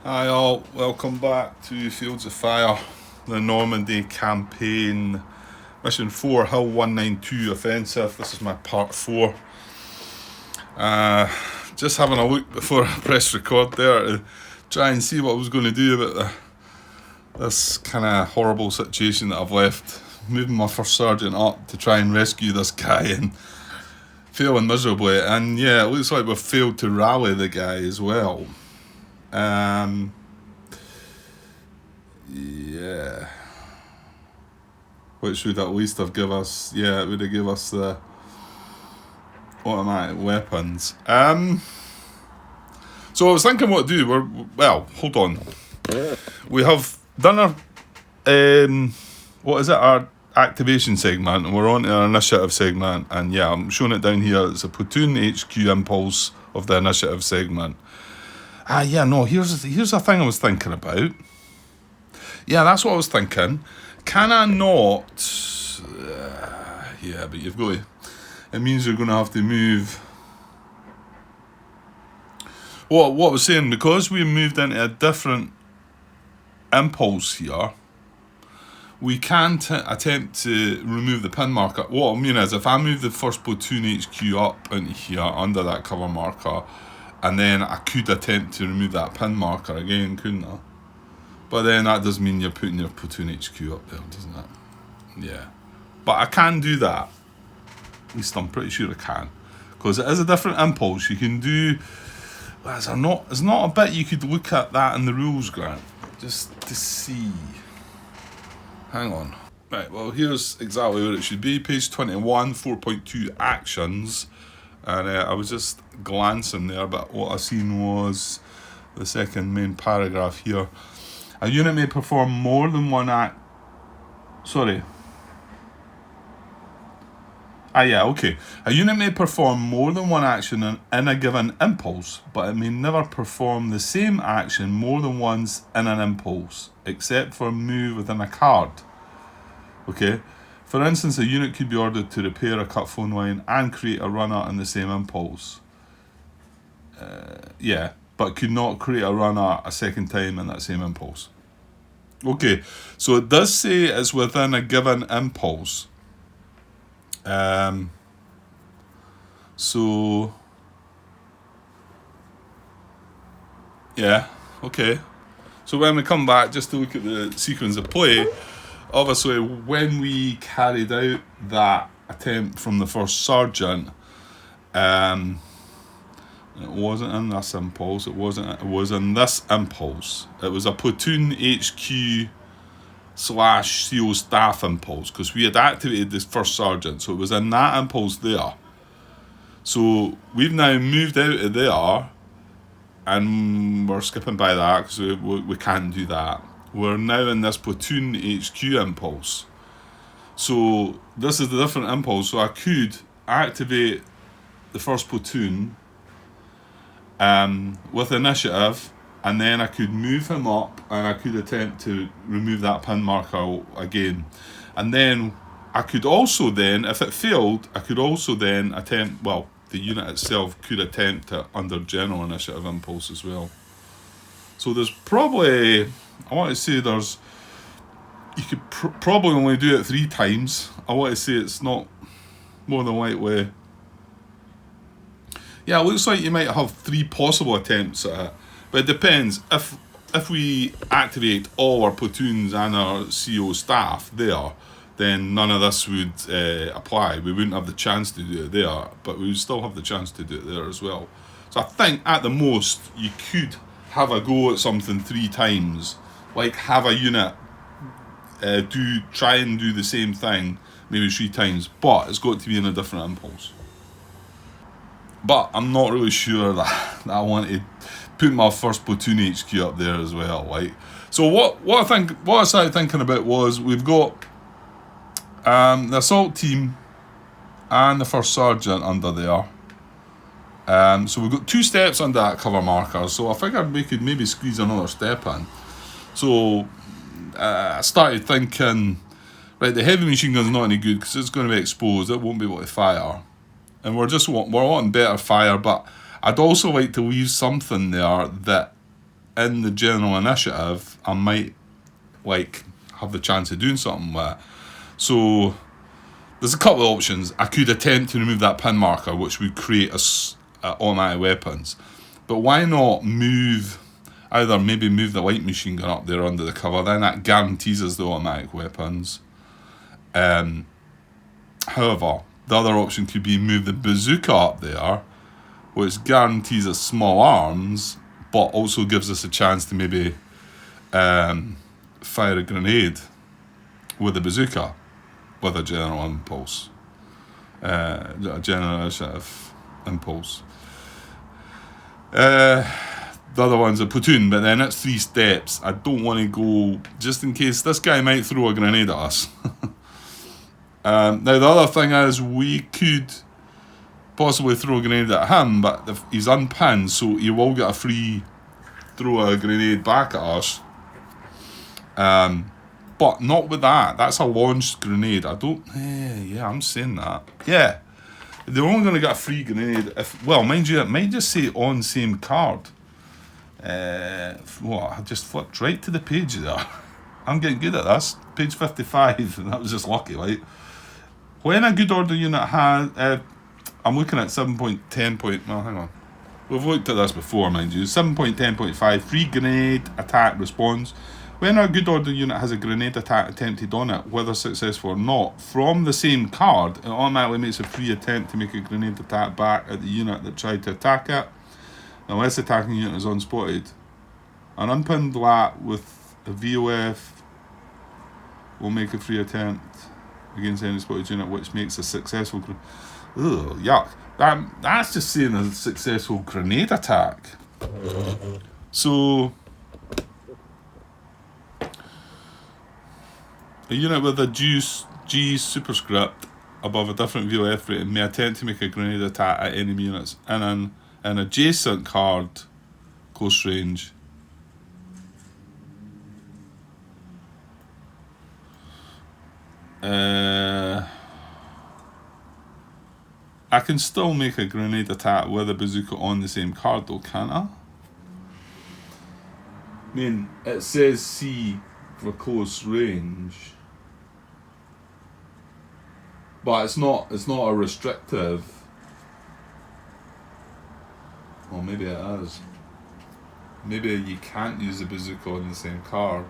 Hi all, welcome back to Fields of Fire, the Normandy campaign, mission 4, Hill 192 offensive. This is my part 4. Just having a look before I press record there to try and see what I was going to do about this kind of horrible situation that I've left. Moving my first sergeant up to try and rescue this guy and failing miserably. And yeah, it looks like we've failed to rally the guy as well. Yeah. Which would at least have give us, it would have give us the automatic weapons. So I was thinking what to do. Hold on. We have done our, our activation segment, and we're on to our initiative segment. And yeah, I'm showing it down here. It's a platoon HQ impulse of the initiative segment. Here's the thing I was thinking about. Yeah, that's what I was thinking. Can I not... but you've got to... It means you're going to have to move... What I was saying, because we moved into a different impulse here, we can attempt to remove the pin marker. What I mean is, if I move the first platoon HQ up into here, under that cover marker, and then I could attempt to remove that pin marker again, couldn't I? But then that does mean you're putting your platoon HQ up there, doesn't it? Yeah. But I can do that. At least I'm pretty sure I can. Because it is a different impulse. You can do... There's not a bit you could look at that in the rules, Grant? Just to see. Hang on. Right, well, here's exactly where it should be. Page 21, 4.2 actions. And I was just glancing there, but what I seen was the second main paragraph here. A unit may perform more than one act. Sorry. A unit may perform more than one action in a given impulse, but it may never perform the same action more than once in an impulse, except for a move within a card. Okay? For instance, a unit could be ordered to repair a cut phone line and create a runner in the same impulse. But could not create a runner a second time in that same impulse. Okay, so it does say it's within a given impulse. Okay. So when we come back, just to look at the sequence of play, obviously when we carried out that attempt from the first sergeant, it wasn't in this impulse. It was in this impulse. It was a platoon HQ / CO staff impulse, because we had activated this first sergeant, so it was in that impulse there. So we've now moved out of there, and we're skipping by that because we can't do that. We're now in this platoon HQ impulse. So this is the different impulse. So I could activate the first platoon with initiative, and then I could move him up and I could attempt to remove that pin marker again. And then I could also then, if it failed, I could also then attempt, the unit itself could attempt to under general initiative impulse as well. So there's probably, you could probably only do it 3 times. I want to say it's not more than likely. Yeah, it looks like you might have 3 possible attempts at it. But it depends. If we activate all our platoons and our CO staff there, then none of this would apply. We wouldn't have the chance to do it there, but we would still have the chance to do it there as well. So I think at the most you could have a go at something 3 times, like have a unit try and do the same thing maybe 3 times, but it's got to be in a different impulse. But I'm not really sure that I want to put my first platoon HQ up there as well. So what I started thinking about was we've got the assault team and the first sergeant under there. So we've got 2 steps under that cover marker. So I figured we could maybe squeeze another step in. So I started thinking, right, the heavy machine gun's not any good because it's going to be exposed. It won't be able to fire. And we're wanting better fire, but I'd also like to leave something there that in the general initiative, I might like have the chance of doing something with it. So there's a couple of options. I could attempt to remove that pin marker, which would create automatic weapons. But why not maybe move the light machine gun up there under the cover, then that guarantees us the automatic weapons. However, the other option could be move the bazooka up there, which guarantees us small arms, but also gives us a chance to maybe fire a grenade with a bazooka, with a general impulse, a general initiative impulse. The other one's a platoon, but then it's 3 steps. I don't want to go, just in case this guy might throw a grenade at us. Now the other thing is, we could possibly throw a grenade at him, but if he's unpinned, so he will get a free throw a grenade back at us. But not with that. That's a launched grenade. I'm saying that. Yeah. They're only going to get a free grenade if, well, mind you, it might just say on same card. I just flipped right to the page there. I'm getting good at this. Page 55, and that was just lucky, right? When a good order unit has, I'm looking at 7.10. Well, hang on. We've looked at this before, mind you. 7.10.5, free grenade attack response. When a good order unit has a grenade attack attempted on it, whether successful or not, from the same card, it automatically makes a free attempt to make a grenade attack back at the unit that tried to attack it, unless the attacking unit is unspotted. An unpinned lat with a VOF will make a free attempt against any spotted unit, which makes a successful yuck. That's just saying a successful grenade attack. So a unit with a G superscript above a different VOF rating may attempt to make a grenade attack at enemy units in an adjacent card close range. I can still make a grenade attack with a bazooka on the same card though, can't I? I mean, it says C for close range, but it's not a restrictive. Well, maybe it is. Maybe you can't use a bazooka on the same card.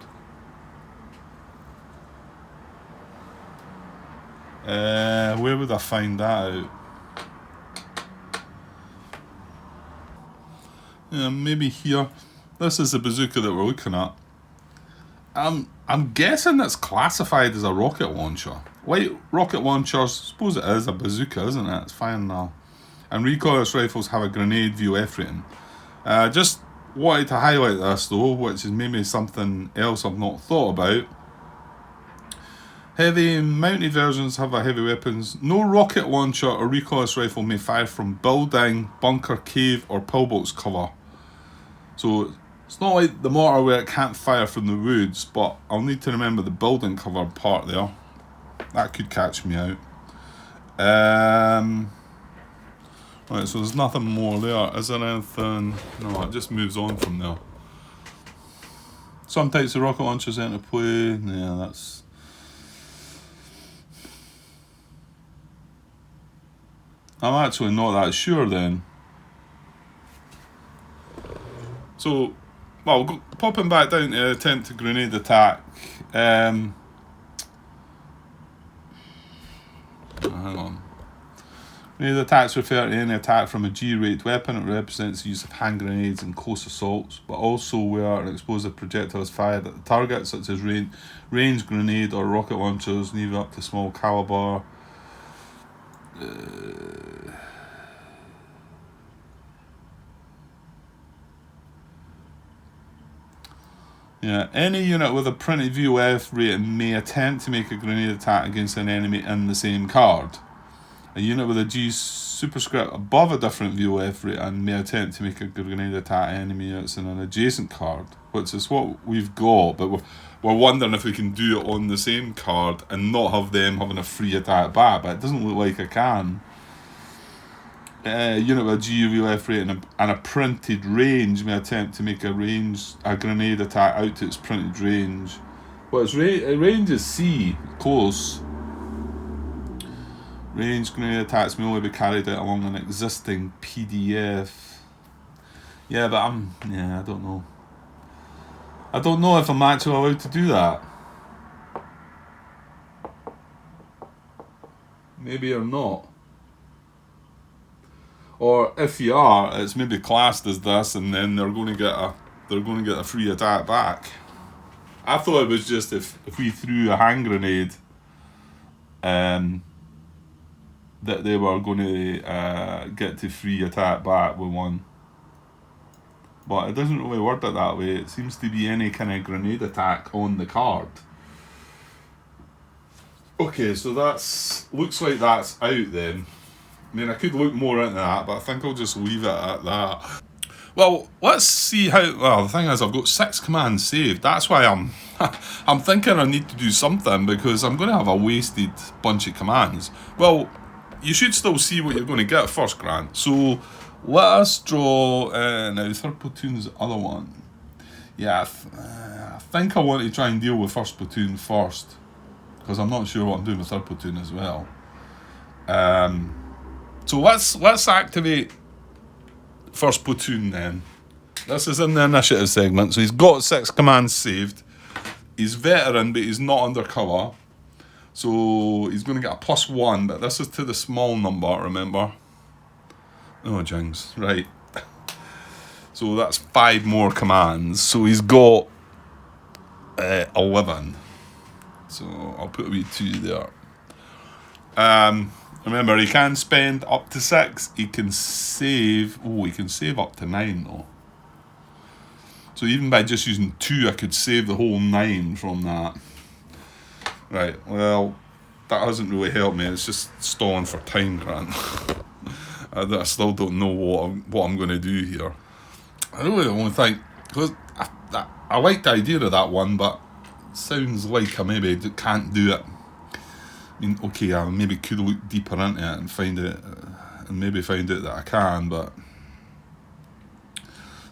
Where would I find that out? Yeah, maybe here. This is the bazooka that we're looking at. I'm guessing it's classified as a rocket launcher. Like rocket launchers, suppose it is a bazooka, isn't it? It's fine now. And recoilless rifles have a grenade VOF rating. Just wanted to highlight this though, which is maybe something else I've not thought about. Heavy mounted versions have a heavy weapons. No rocket launcher or recoilless rifle may fire from building, bunker, cave or pillbox cover. So it's not like the mortar where it can't fire from the woods, but I'll need to remember the building cover part there. That could catch me out. Right, so there's nothing more there. Is there anything? No, it just moves on from there. Some types of rocket launchers enter play. Yeah, that's... I'm actually not that sure then. So, well, popping back down to attempt to grenade attack. Hang on. Grenade attacks refer to any attack from a G-rated weapon. It represents the use of hand grenades in close assaults, but also where an explosive projectile is fired at the target, such as range grenade or rocket launchers, and even up to small caliber. Yeah, any unit with a printed VOF rating may attempt to make a grenade attack against an enemy in the same card. A unit with a G superscript above a different VOF rating may attempt to make a grenade attack at enemy units in an adjacent card, which is what we've got, but we're wondering if we can do it on the same card and not have them having a free attack back, but it doesn't look like I can. unit with a GUV left, right, and a printed range may attempt to make a grenade attack out to its printed range. Well, its range is C, close. Range grenade attacks may only be carried out along an existing PDF. Yeah, but I don't know. I don't know if I'm actually allowed to do that. Maybe or not. Or if you are, it's maybe classed as this, and then they're going to get a free attack back. I thought it was just if we threw a hand grenade, that they were going to get to free attack back with one. But it doesn't really word it that way. It seems to be any kind of grenade attack on the card. Okay, so looks like that's out then. I mean, I could look more into that, but I think I'll just leave it at that. Well, let's see how. Well, the thing is, I've got 6 commands saved. That's why I'm thinking I need to do something, because I'm going to have a wasted bunch of commands. Well, you should still see what you're going to get first, Grant. So let us draw. Now, third platoon's the other one. Yeah, I think I want to try and deal with first platoon first, because I'm not sure what I'm doing with third platoon as well. So let's activate first platoon then. This is in the initiative segment, so he's got 6 commands saved. He's veteran, but he's not undercover. So he's going to get a +1, but this is to the small number, remember? Oh, jinx. Right. So that's 5 more commands. So he's got 11. So I'll put a wee 2 there. Remember, he can spend up to 6. He can save. Oh, he can save up to 9 though. So even by just using 2, I could save the whole 9 from that. Right. Well, that hasn't really helped me. It's just stalling for time, Grant. I still don't know what I'm going to do here. I really only think, because I like the idea of that one, but it sounds like I maybe can't do it. I mean, okay, I maybe could look deeper into it and find out that I can, but...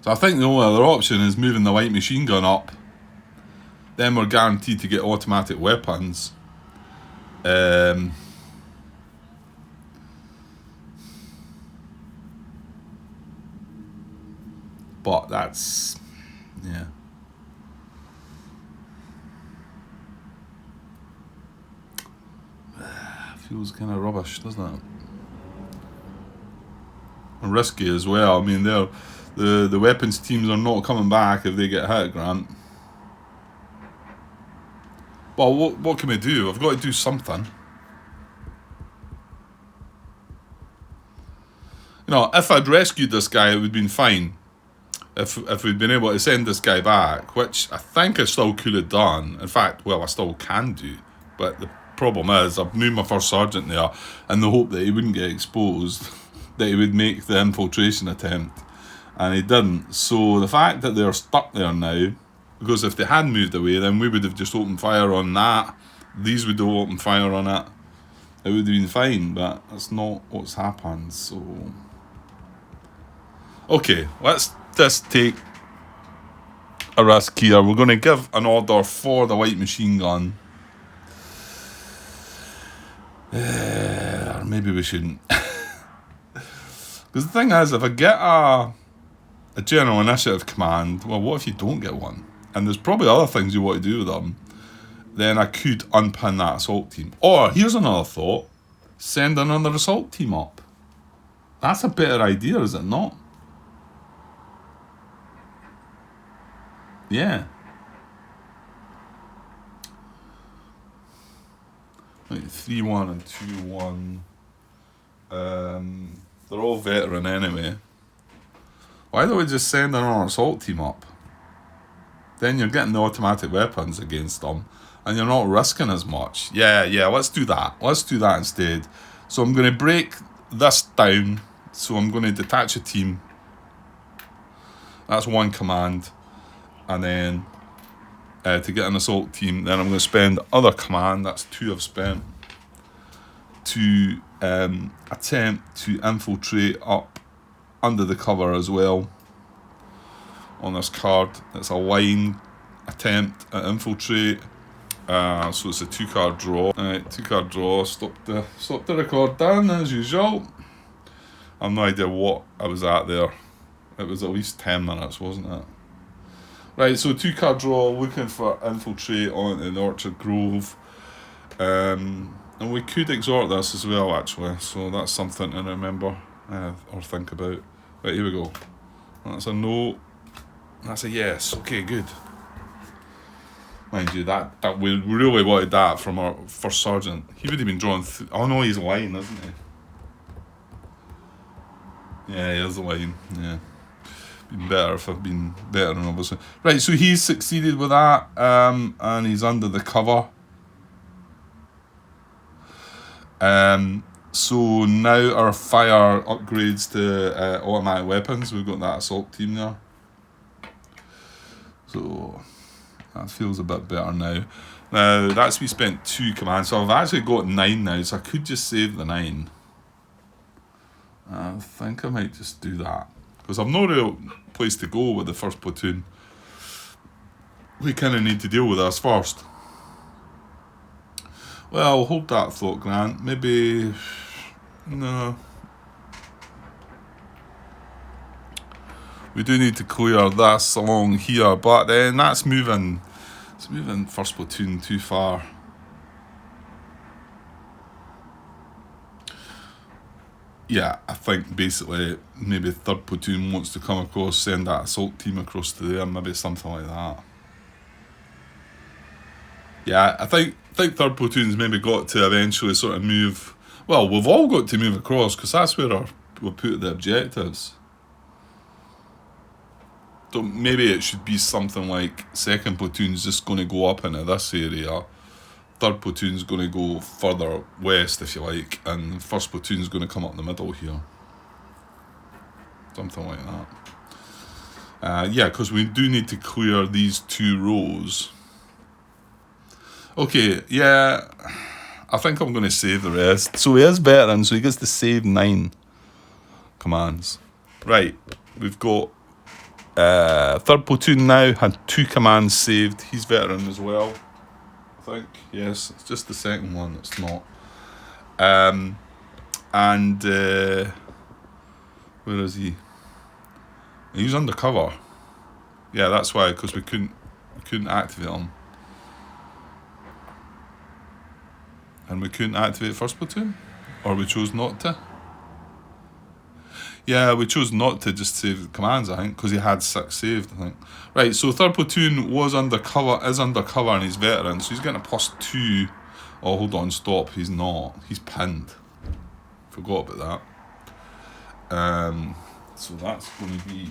So I think the only other option is moving the light machine gun up. Then we're guaranteed to get automatic weapons. But that's... yeah. Feels kind of rubbish, doesn't it? And risky as well. I mean, the weapons teams are not coming back if they get hit, Grant. Well, what can we do? I've got to do something. You know, if I'd rescued this guy, it would have been fine. If we'd been able to send this guy back, which I think I still could have done. In fact, well, I still can do. But the problem is, I've moved my first sergeant there in the hope that he wouldn't get exposed, that he would make the infiltration attempt. And he didn't. So the fact that they're stuck there now, because if they had moved away, then we would have just opened fire on that. These would have opened fire on it. It would have been fine, but that's not what's happened. So, okay, let's just take a risk here. We're going to give an order for the light machine gun. Or maybe we shouldn't. Because the thing is, if I get a general initiative command, well, what if you don't get one? And there's probably other things you want to do with them. Then I could unpin that assault team. Or, here's another thought. Send another assault team up. That's a better idea, is it not? Yeah. Like 3-1 and 2-1. They're all veteran anyway. Why don't we just send another assault team up? Then you're getting the automatic weapons against them, and you're not risking as much. Yeah, let's do that. Let's do that instead. So I'm going to break this down. So I'm going to detach a team. That's 1 command. And then to get an assault team, then I'm going to spend other command. That's 2 I've spent. to attempt to infiltrate up under the cover as well. On this card, it's a line attempt at infiltrate. So it's a 2-card draw. Alright, 2-card draw. Stop the record down as usual. I've no idea what I was at there. It was at least 10 minutes, wasn't it? Right, so 2-card draw, looking for infiltrate on the Orchard Grove. And we could exhort this as well, actually. So that's something to remember or think about. Right, here we go. That's a no. That's a yes. Okay, good. Mind you, that we really wanted that from our first sergeant. He would have been drawn. Oh no, he's lying, isn't he? Yeah, he is lying. Yeah. Been better if I've been better, than obviously. Right, so he's succeeded with that, and he's under the cover. So now our fire upgrades to automatic weapons. We've got that assault team there. So that feels a bit better now. Now that's we spent 2 commands, so I've actually got 9 now, so I could just save the 9. I think I might just do that, because I've no real place to go with the first platoon. We kind of need to deal with this first. Well, hold that thought, Grant. Maybe... no. We do need to clear this along here, but then that's moving... it's moving first platoon too far. Yeah, I think basically maybe 3rd platoon wants to come across, send that assault team across to there, maybe something like that. Yeah, I think 3rd platoon's maybe got to eventually sort of move. Well, we've all got to move across, because that's where we put the objectives. So maybe it should be something like 2nd platoon's just going to go up into this area, 3rd platoon's going to go further west, if you like, and 1st platoon's going to come up the middle here. Something like that. Yeah, because we do need to clear these 2 rows. Okay, yeah, I think I'm going to save the rest. So he is veteran, so he gets to save 9 commands. Right, we've got 3rd platoon now, had 2 commands saved. He's veteran as well, I think. Yes, it's just the 2nd one that's not. Where is he? He's undercover. Yeah, that's why, because we couldn't activate him. And we couldn't activate 1st platoon? Or we chose not to? Yeah, we chose not to just save the commands, I think, because he had 6 saved, I think. Right, so 3rd platoon is undercover, and he's veteran, so he's getting a +2. Oh, hold on, stop, he's not. He's pinned. Forgot about that. So that's going to be...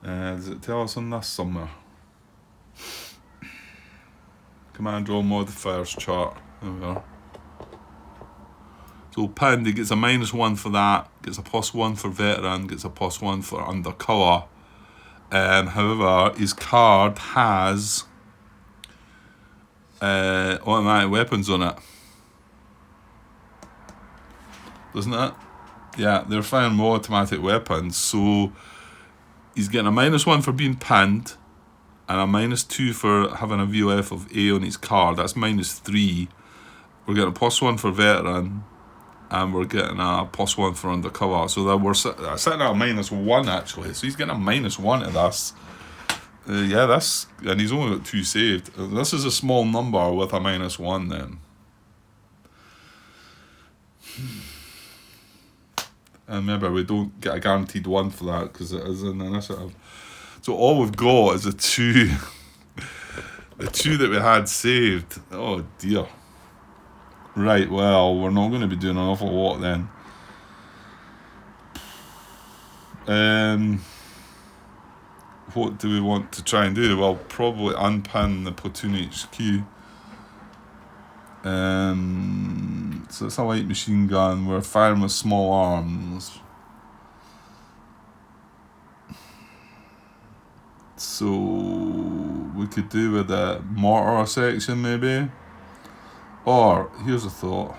does it tell us on this somewhere? Command draw modifiers chart. There we are. So pinned, he gets a -1 for that, gets a +1 for veteran, gets a +1 for undercover. However, his card has automatic weapons on it. Doesn't it? Yeah, they're firing more automatic weapons, so he's getting a -1 for being pinned, and a -2 for having a VOF of A on his card. That's -3. We're getting a +1 for veteran, and we're getting a +1 for undercover. So that we're sitting at a -1 actually. So he's getting a -1 to this. Yeah, that's, and he's only got 2 saved. This is a small number with a -1 then. And remember, we don't get a guaranteed 1 for that because it is an initiative. So all we've got is a 2. The 2 that we had saved. Oh dear. Right, well, we're not going to be doing an awful lot then. What do we want to try and do? Well, probably unpin the platoon HQ. So it's a light machine gun. We're firing with small arms. So we could do with a mortar section maybe. Or, here's a thought.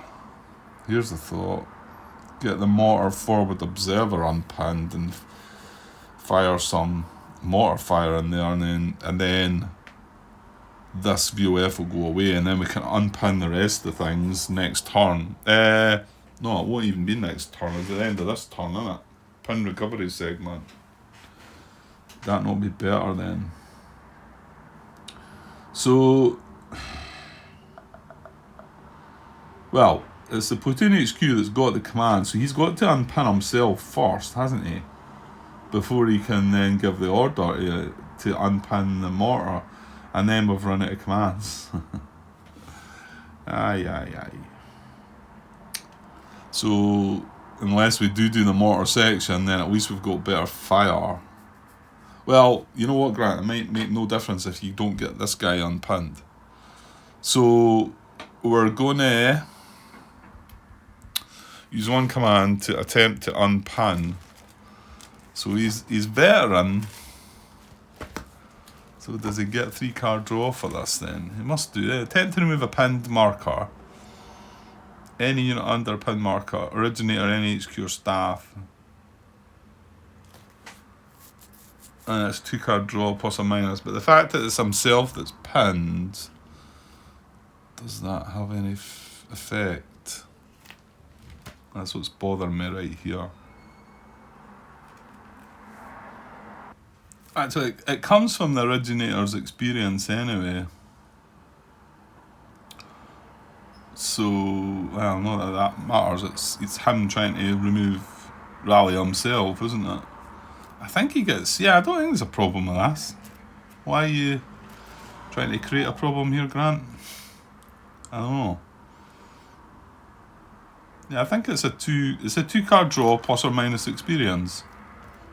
Get the mortar forward observer unpinned and fire some mortar fire in there, and then this VOF will go away, and then we can unpin the rest of the things next turn. No, it won't even be next turn. It's at the end of this turn, isn't it? Pin recovery segment. That not be better then. So, well, it's the platoon HQ that's got the command, so he's got to unpin himself first, hasn't he? Before he can then give the order to unpin the mortar, and then we've run out of commands. Aye. So, unless we do the mortar section, then at least we've got better fire. Well, you know what, Grant? It might make no difference if you don't get this guy unpinned. So, we're going to use one command to attempt to unpin. So he's veteran. So does he get 3-card draw for this then? He must do it. Attempt to remove a pinned marker. Any unit under a pinned marker. Originator, any HQ or staff. And it's 2-card draw plus or minus. But the fact that it's himself that's pinned, does that have any effect? That's what's bothering me right here. Actually, it comes from the originator's experience anyway. So, well, not that matters. It's him trying to remove Rally himself, isn't it? I think he gets... Yeah, I don't think there's a problem with this. Why are you trying to create a problem here, Grant? I don't know. Yeah, I think it's a 2-card draw plus or minus experience,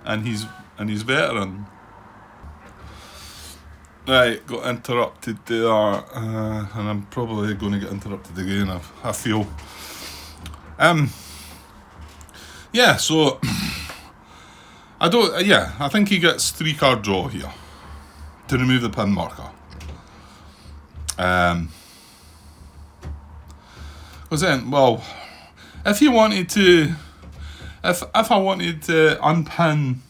and he's veteran. Right, got interrupted there, and I'm probably going to get interrupted again. I feel. Yeah. So I don't. Yeah, I think he gets 3-card draw here to remove the pin marker. Because then, well, if you wanted to, if I wanted to unpin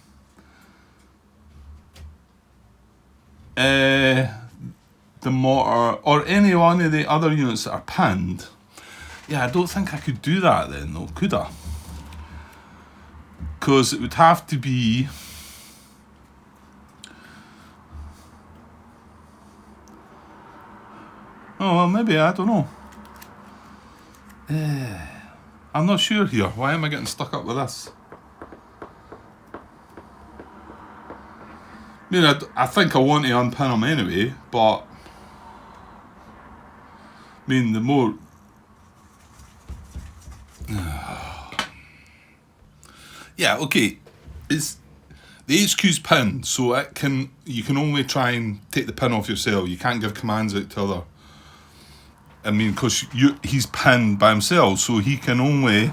the mortar or any one of the other units that are pinned, yeah, I don't think I could do that then, though, could I? Because it would have to be oh, well, maybe, I don't know. I'm not sure here. Why am I getting stuck up with this? I mean, I think I want to unpin him anyway, but I mean, the more... Yeah, okay. It's the HQ's pinned, so you can only try and take the pin off yourself. You can't give commands out to other. I mean, because he's pinned by himself, so he can only...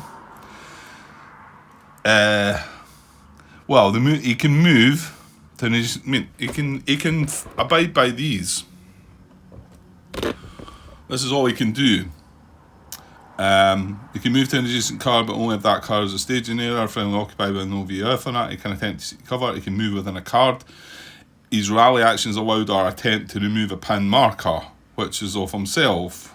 well, he can move. Then he can abide by these. This is all he can do. He can move to an adjacent card, but only if that card is a staging area, friendly occupied with no VF on it. He can attempt to seek cover. He can move within a card. His rally actions allowed are attempt to remove a pin marker, which is of himself,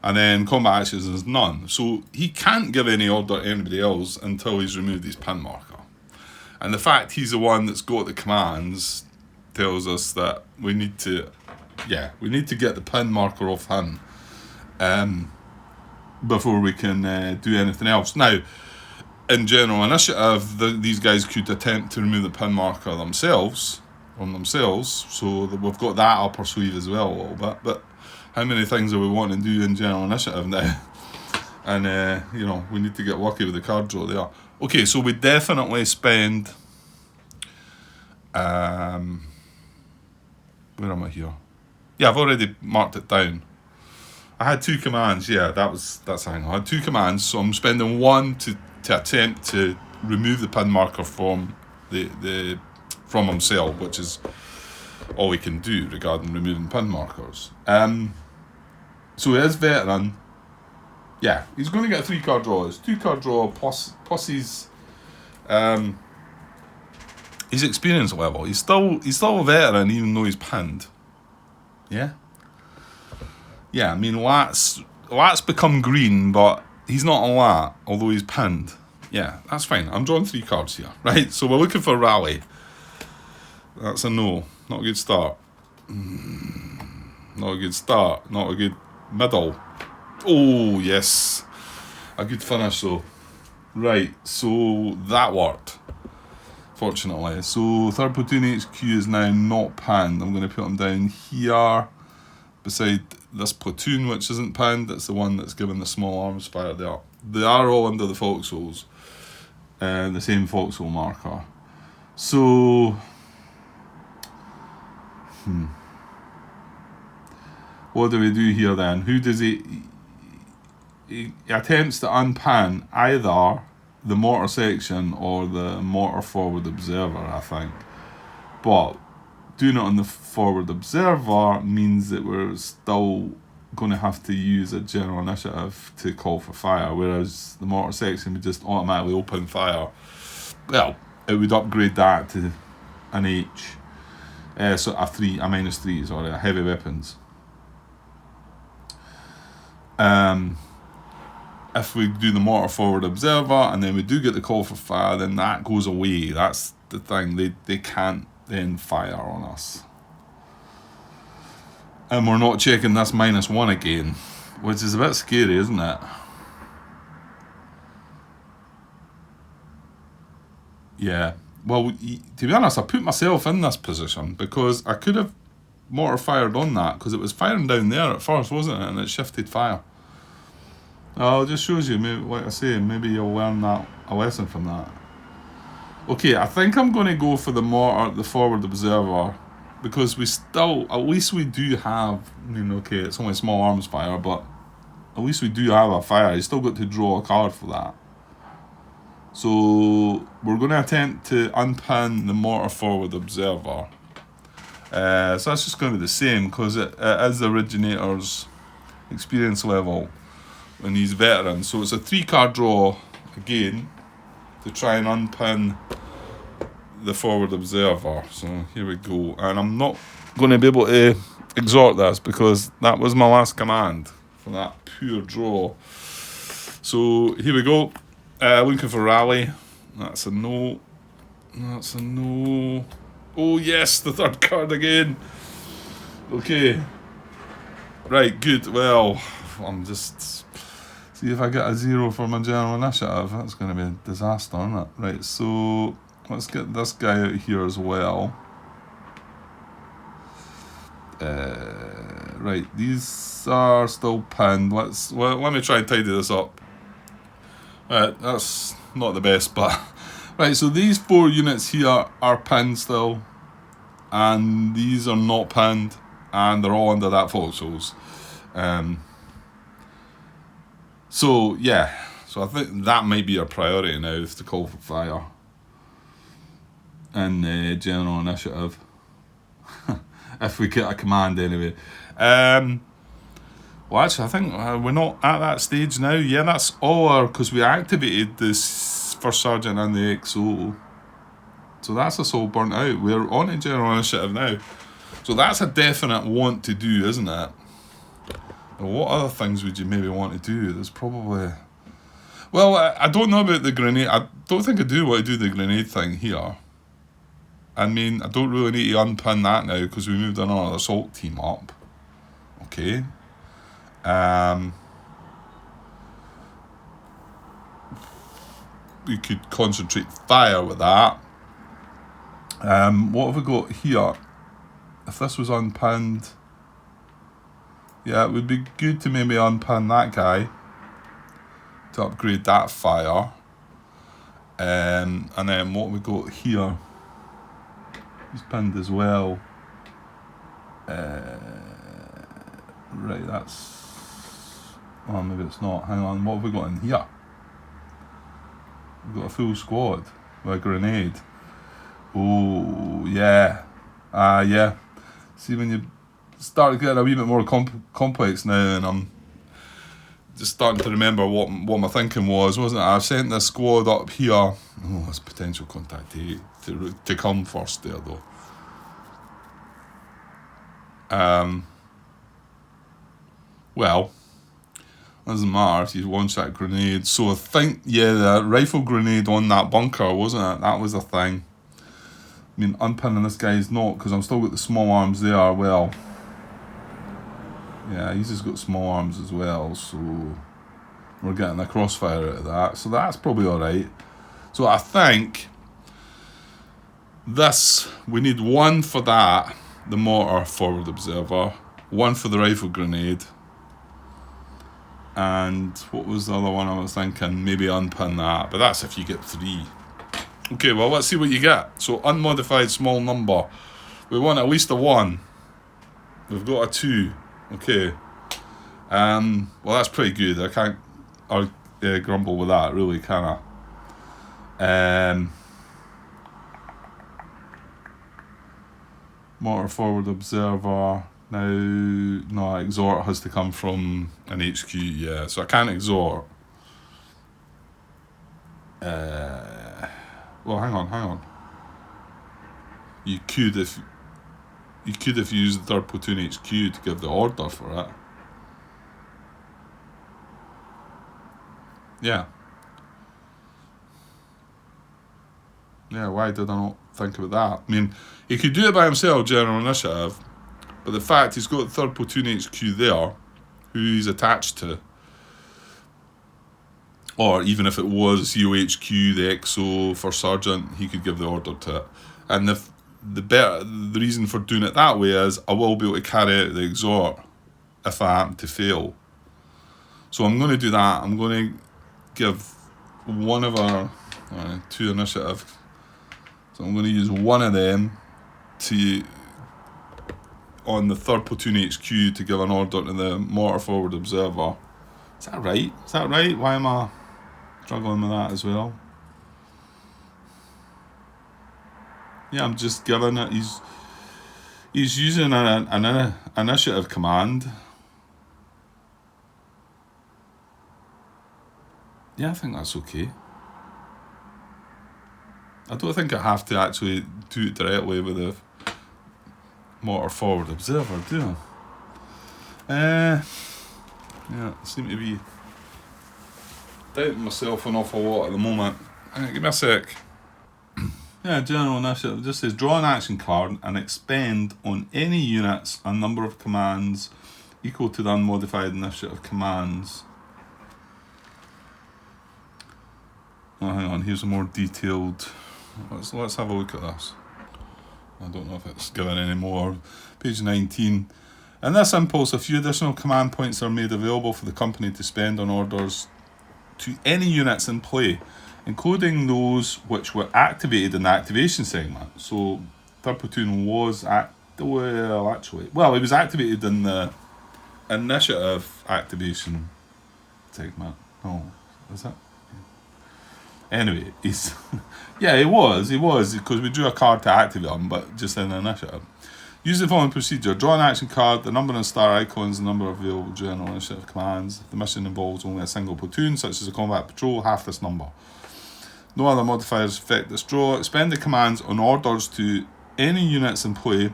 and then combat actions is none. So he can't give any order to anybody else until he's removed his pin marker. And the fact he's the one that's got the commands tells us that we need to get the pin marker off him before we can do anything else. Now, in general initiative, these guys could attempt to remove the pin marker themselves, so that we've got that up our sleeve as well a little bit. But how many things do we want to do in general initiative now? And, we need to get lucky with the card draw there. Okay, so we definitely spend... where am I here? Yeah, I've already marked it down. I had 2 commands. Yeah, that's hang on. I had 2 commands, so I'm spending 1 to attempt to remove the pin marker from from himself, which is all he can do regarding removing pin markers. So he is veteran. Yeah, he's going to get a 3-card draw. It's 2-card draw plus his experience level. He's still a veteran even though he's pinned. Yeah. Yeah, I mean Lat's become green, but he's not a Lat, although he's pinned. Yeah, that's fine. I'm drawing 3 cards here. Right, so we're looking for rally. That's a no. Not a good start. Not a good start. Not a good middle. Oh, yes. A good finish, though. Right, so that worked. Fortunately. So, 3rd Platoon HQ is now not pinned. I'm going to put him down here beside this platoon, which isn't pinned. It's the one that's given the small arms fire there. They are all under the foxholes. The same foxhole marker. So... What do we do here then? Who does he attempts to unpan either the mortar section or the mortar forward observer, I think. But doing it on the forward observer means that we're still going to have to use a general initiative to call for fire, whereas the mortar section would just automatically open fire. Well, it would upgrade that to an H. So a -3, sorry, a heavy weapons. If we do the mortar forward observer and then we do get the call for fire, then that goes away. That's the thing. They can't then fire on us. And we're not checking this -1 again, which is a bit scary, isn't it? Yeah. Well, to be honest, I put myself in this position because I could have mortar fired on that because it was firing down there at first, wasn't it? And it shifted fire. Oh, it just shows you, maybe, like I say, maybe you'll learn a lesson from that. Okay, I think I'm going to go for the mortar, the forward observer, because we still, at least we do have, I mean, okay, it's only small arms fire, but at least we do have a fire. You still got to draw a card for that. So we're going to attempt to unpin the mortar forward observer. So that's just going to be the same because it is the originator's experience level and he's veteran. So it's a 3-card draw again to try and unpin the forward observer. So here we go. And I'm not going to be able to exhort this because that was my last command for that pure draw. So here we go. Looking for rally. That's a no. That's a no. Oh yes, the 3rd card again. Okay. Right, good. Well, I'm just... See if I get a 0 for my general initiative. That's going to be a disaster, isn't it? Right, so let's get this guy out here as well. Right, these are still pinned. Let me try and tidy this up. Right, that's not the best, but... Right, so these 4 units here are pinned still. And these are not pinned. And they're all under that foxholes. So, yeah. So I think that might be our priority now, is to call for fire. And general initiative. If we get a command anyway. Well, actually, I think we're not at that stage now. Yeah, that's all our... Because we activated this First Sergeant and the XO. So that's us all burnt out. We're on a general initiative now. So that's a definite want to do, isn't it? Well, what other things would you maybe want to do? There's probably... Well, I don't know about the grenade. I don't think I do want to do the grenade thing here. I mean, I don't really need to unpin that now because we moved another assault team up. Okay. We could concentrate fire with that. What have we got here? If this was unpinned, yeah, it would be good to maybe unpin that guy to upgrade that fire. And then what we got here? He's pinned as well. Right, that's... Oh, maybe it's not. Hang on, what have we got in here? We've got a full squad with a grenade. Oh, yeah. Yeah. See, when you start getting a wee bit more complex now, and I'm just starting to remember what my thinking was, wasn't it? I sent this squad up here. Oh, that's potential contact to come first there, though. Well, doesn't matter if you launch that grenade. So I think, yeah, the rifle grenade on that bunker, wasn't it? That was a thing. I mean, unpinning this guy's not, because I'm still got the small arms there. Well, yeah, he's just got small arms as well, so we're getting a crossfire out of that. So that's probably alright. So I think this, we need one for that, the mortar forward observer, one for the rifle grenade, and what was the other one I was thinking? Maybe unpin that, but that's if you get 3. Okay, well, let's see what you get. So unmodified small number, we want at least a 1. We've got a 2. Okay. Well, that's pretty good. I can't grumble with that, really, can I? Mortar forward observer. Now, no, exhort has to come from an HQ, yeah. So I can't exhort. Well, hang on. You could if you used the 3rd Platoon HQ to give the order for it. Yeah. Yeah, why did I not think about that? I mean, he could do it by himself, General Initiative, but the fact he's got the 3rd Platoon HQ there, who he's attached to, or even if it was COHQ, the XO for Sergeant, he could give the order to it. And the reason for doing it that way is I will be able to carry out the exhort if I happen to fail. So I'm going to do that. I'm going to give one of our 2 initiative. So I'm going to use one of them on the 3rd Platoon HQ to give an order to the mortar forward observer. Is that right? Why am I struggling with that as well? Yeah, I'm just giving it. He's using an initiative command. Yeah, I think that's okay. I don't think I have to actually do it directly with the mortar forward observer, do I? Yeah, I seem to be doubting myself an awful lot at the moment. Give me a sec. Yeah, General Initiative just says draw an action card and expend on any units a number of commands equal to the unmodified initiative commands. Oh, hang on, here's a more detailed. Let's have a look at this. I don't know if it's given any more. Page 19. In this impulse, a few additional command points are made available for the company to spend on orders to any units in play, including those which were activated in the activation segment. So 3rd Platoon was it was activated in the initiative activation segment. Oh, is that? Anyway, he was, because we drew a card to activate him, but just in the initiative. Use the following procedure. Draw an action card, the number and star icons, the number of available general initiative commands. If the mission involves only a single platoon, such as a combat patrol, half this number. No other modifiers affect this draw. Expend the commands on orders to any units in play.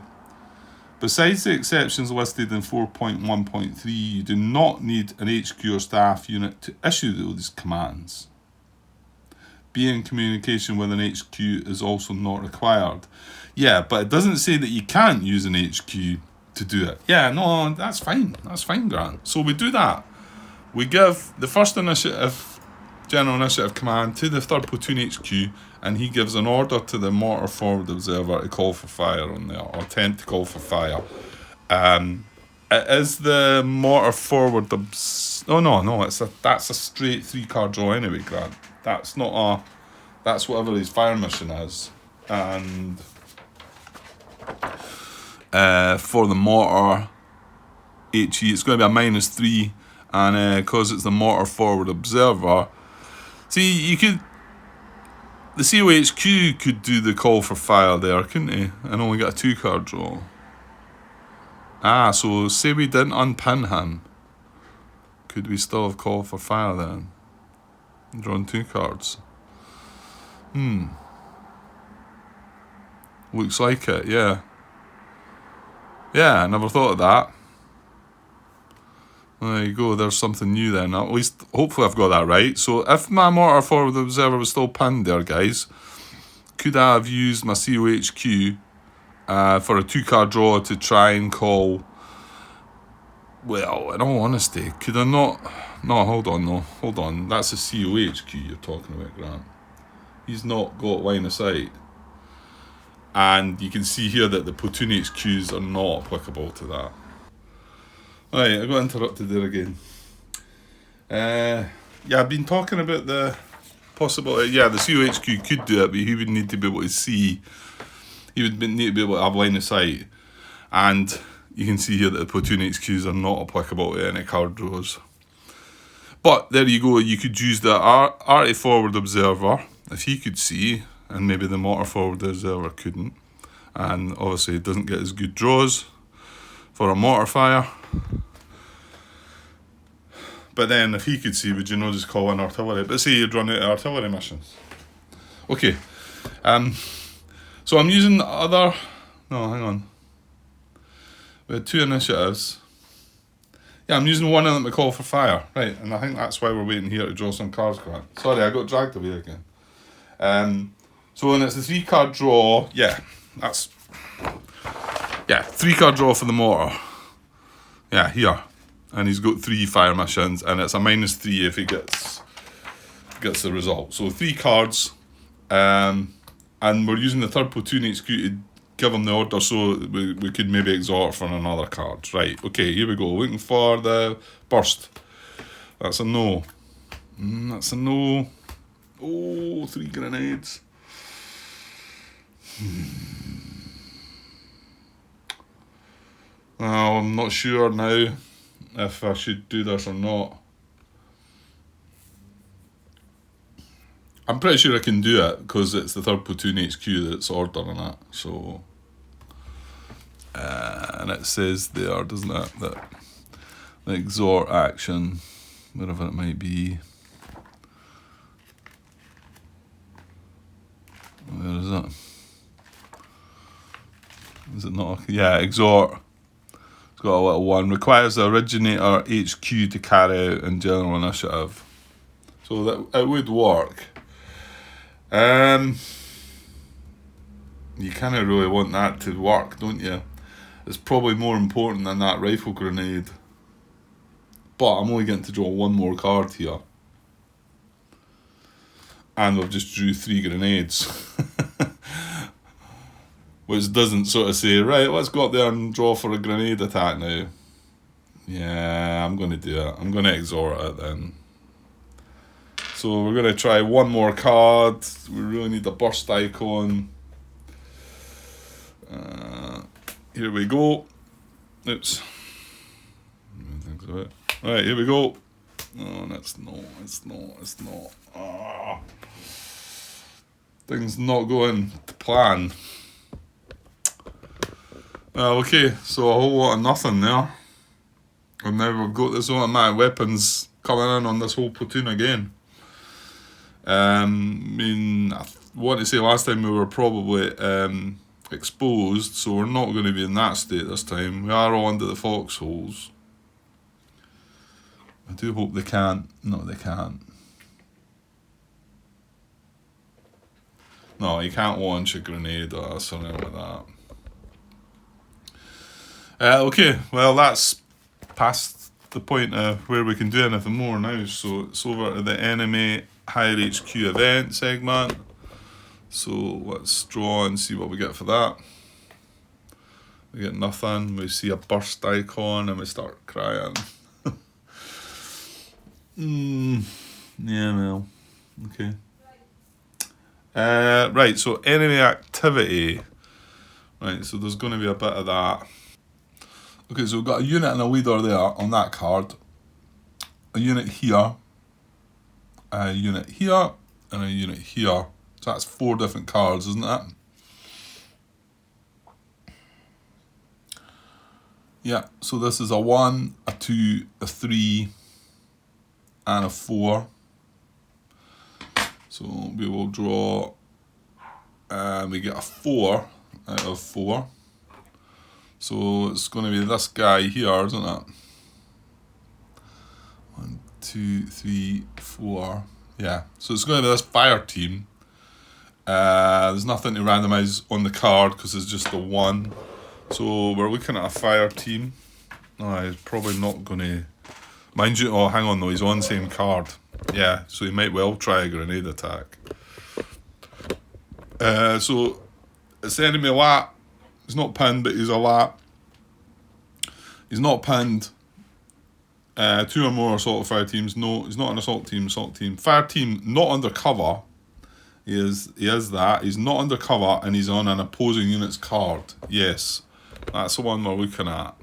Besides the exceptions listed in 4.1.3, you do not need an HQ or staff unit to issue those commands. Be in communication with an HQ is also not required. Yeah, but it doesn't say that you can't use an HQ to do it. Yeah, no, that's fine. That's fine, Grant. So we do that. We give the 1st initiative, general initiative command to the 3rd Platoon HQ, and he gives an order to the mortar forward observer to call for fire on there, or attempt to call for fire. It is the mortar forward that's a straight 3-card draw anyway, Grant. That's whatever his fire mission is. And for the mortar HE, it's going to be a -3, and because it's the mortar forward observer, see, the COHQ could do the call for fire there, couldn't he? And only get a 2-card draw. So say we didn't unpin him. Could we still have called for fire then? Drawn 2 cards. Looks like it, yeah. Yeah, I never thought of that. There you go, there's something new then. At least, hopefully I've got that right. So if my mortar forward observer was still pinned there, guys, could I have used my COHQ for a 2-card draw to try and call... Well, in all honesty, could I not... No, hold on. That's a COHQ you're talking about, Grant. He's not got line of sight. And you can see here that the platoon HQs are not applicable to that. Right, I got interrupted there again. Yeah, I've been talking about the possibility... Yeah, the COHQ could do it, but he would need to be able to see. He would need to be able to have line of sight. And you can see here that the platoon HQs are not applicable to any card draws. But there you go, you could use the arty forward observer, if he could see, and maybe the mortar forward observer couldn't. And obviously it doesn't get as good draws for a mortar fire. But then if he could see, would you not just call in artillery? But say you'd run out of artillery missions. Okay. So I'm using the other... No, hang on. We had 2 initiatives. Yeah, I'm using one of them to call for fire. Right, and I think that's why we're waiting here to draw some cards, Grant. Sorry, I got dragged away again. So when it's a 3-card draw, yeah, that's... Yeah, 3-card draw for the mortar. Yeah, here. And he's got 3 fire missions, and it's a -3 if he gets the result. So 3 cards, and we're using the 3rd platoon HQ to give him the order, so we could maybe exhort for another card. Right, okay, here we go. Looking for the burst. That's a no. That's a no. Oh, 3 grenades. Well, I'm not sure now if I should do this or not. I'm pretty sure I can do it because it's the 3rd platoon HQ that's ordering it. So, and it says there, doesn't it, that the exhort action, wherever it might be. Where is it? Is it not? Yeah, exhort. It's got a little one. Requires the originator HQ to carry out in general initiative. So that it would work. You kind of really want that to work, don't you? It's probably more important than that rifle grenade. But I'm only getting to draw 1 more card here. And we've just drew 3 grenades. Which doesn't sort of say, right, let's go up there and draw for a grenade attack now. Yeah, I'm going to do it. I'm going to exhort it then. So we're going to try 1 more card. We really need the burst icon. Here we go. Oops. Right, here we go. No, that's no, it's not. Things not going to plan. Okay, so a whole lot of nothing there. And now we've got this automatic weapons coming in on this whole platoon again. I mean, I want to say last time we were probably exposed, so we're not going to be in that state this time. We are all under the foxholes. I do hope they can't. No, they can't. No, you can't launch a grenade or something like that. Okay, well that's past the point of where we can do anything more now. So it's over to the enemy higher HQ event segment. So let's draw and see what we get for that. We get nothing. We see a burst icon and we start crying. Yeah, well, okay. Right, so enemy activity. Right, so there's going to be a bit of that. Okay, so we've got a unit and a leader there on that card. A unit here. A unit here. And a unit here. So that's 4 different cards, isn't it? Yeah, so this is a 1, a 2, a 3, and a 4. So we will draw, we get a 4 out of 4. So it's going to be this guy here, isn't it? 1, 2, 3, 4. Yeah, so it's going to be this fire team. There's nothing to randomise on the card because it's just the 1. So we're looking at a fire team. No, he's probably not going to... Mind you, oh, hang on though, he's on the same card. Yeah, so he might well try a grenade attack. So it's enemy lat. He's not pinned, but he's a lat. He's not pinned. 2 or more assault fire teams. No, he's not an assault team. Fire team, not under cover. He is that. He's not under cover and he's on an opposing unit's card. Yes, that's the one we're looking at.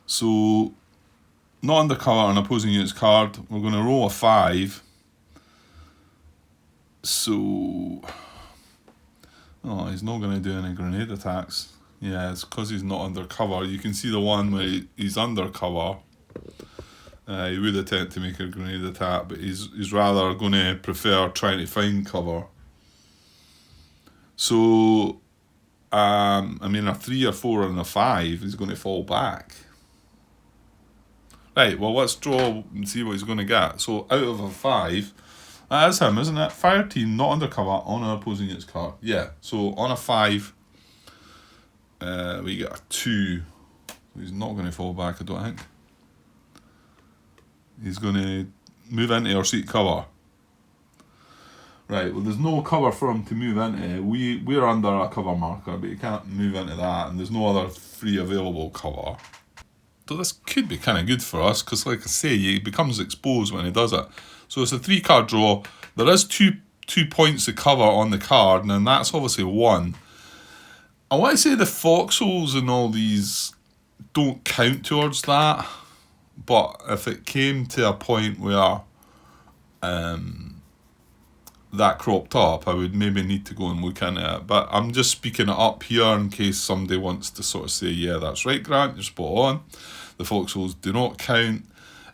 So, not under cover, an opposing unit's card. We're going to roll a 5. So, oh, he's not going to do any grenade attacks. Yeah, it's because he's not under cover. You can see the one where he's under cover. He would attempt to make a grenade attack, but he's rather going to prefer trying to find cover. So, I mean, a 3 or 4 and a 5 is going to fall back. Right, well, let's draw and see what he's going to get. So, out of a 5, that is him, isn't it? Fire team, not under cover, on an opposing unit's card. Yeah, so on a 5, we get a 2. He's not going to fall back, I don't think. He's going to move into or seek cover. Right, well, there's no cover for him to move into. We're under a cover marker, but he can't move into that, and there's no other free available cover. So this could be kind of good for us, because like I say, he becomes exposed when he does it. So it's a 3-card draw. There is two points of cover on the card, and that's obviously 1. I want to say the foxholes and all these don't count towards that, but if it came to a point where that cropped up, I would maybe need to go and look into it. But I'm just speaking it up here in case somebody wants to sort of say, yeah, that's right, Grant, you're spot on. The foxholes do not count.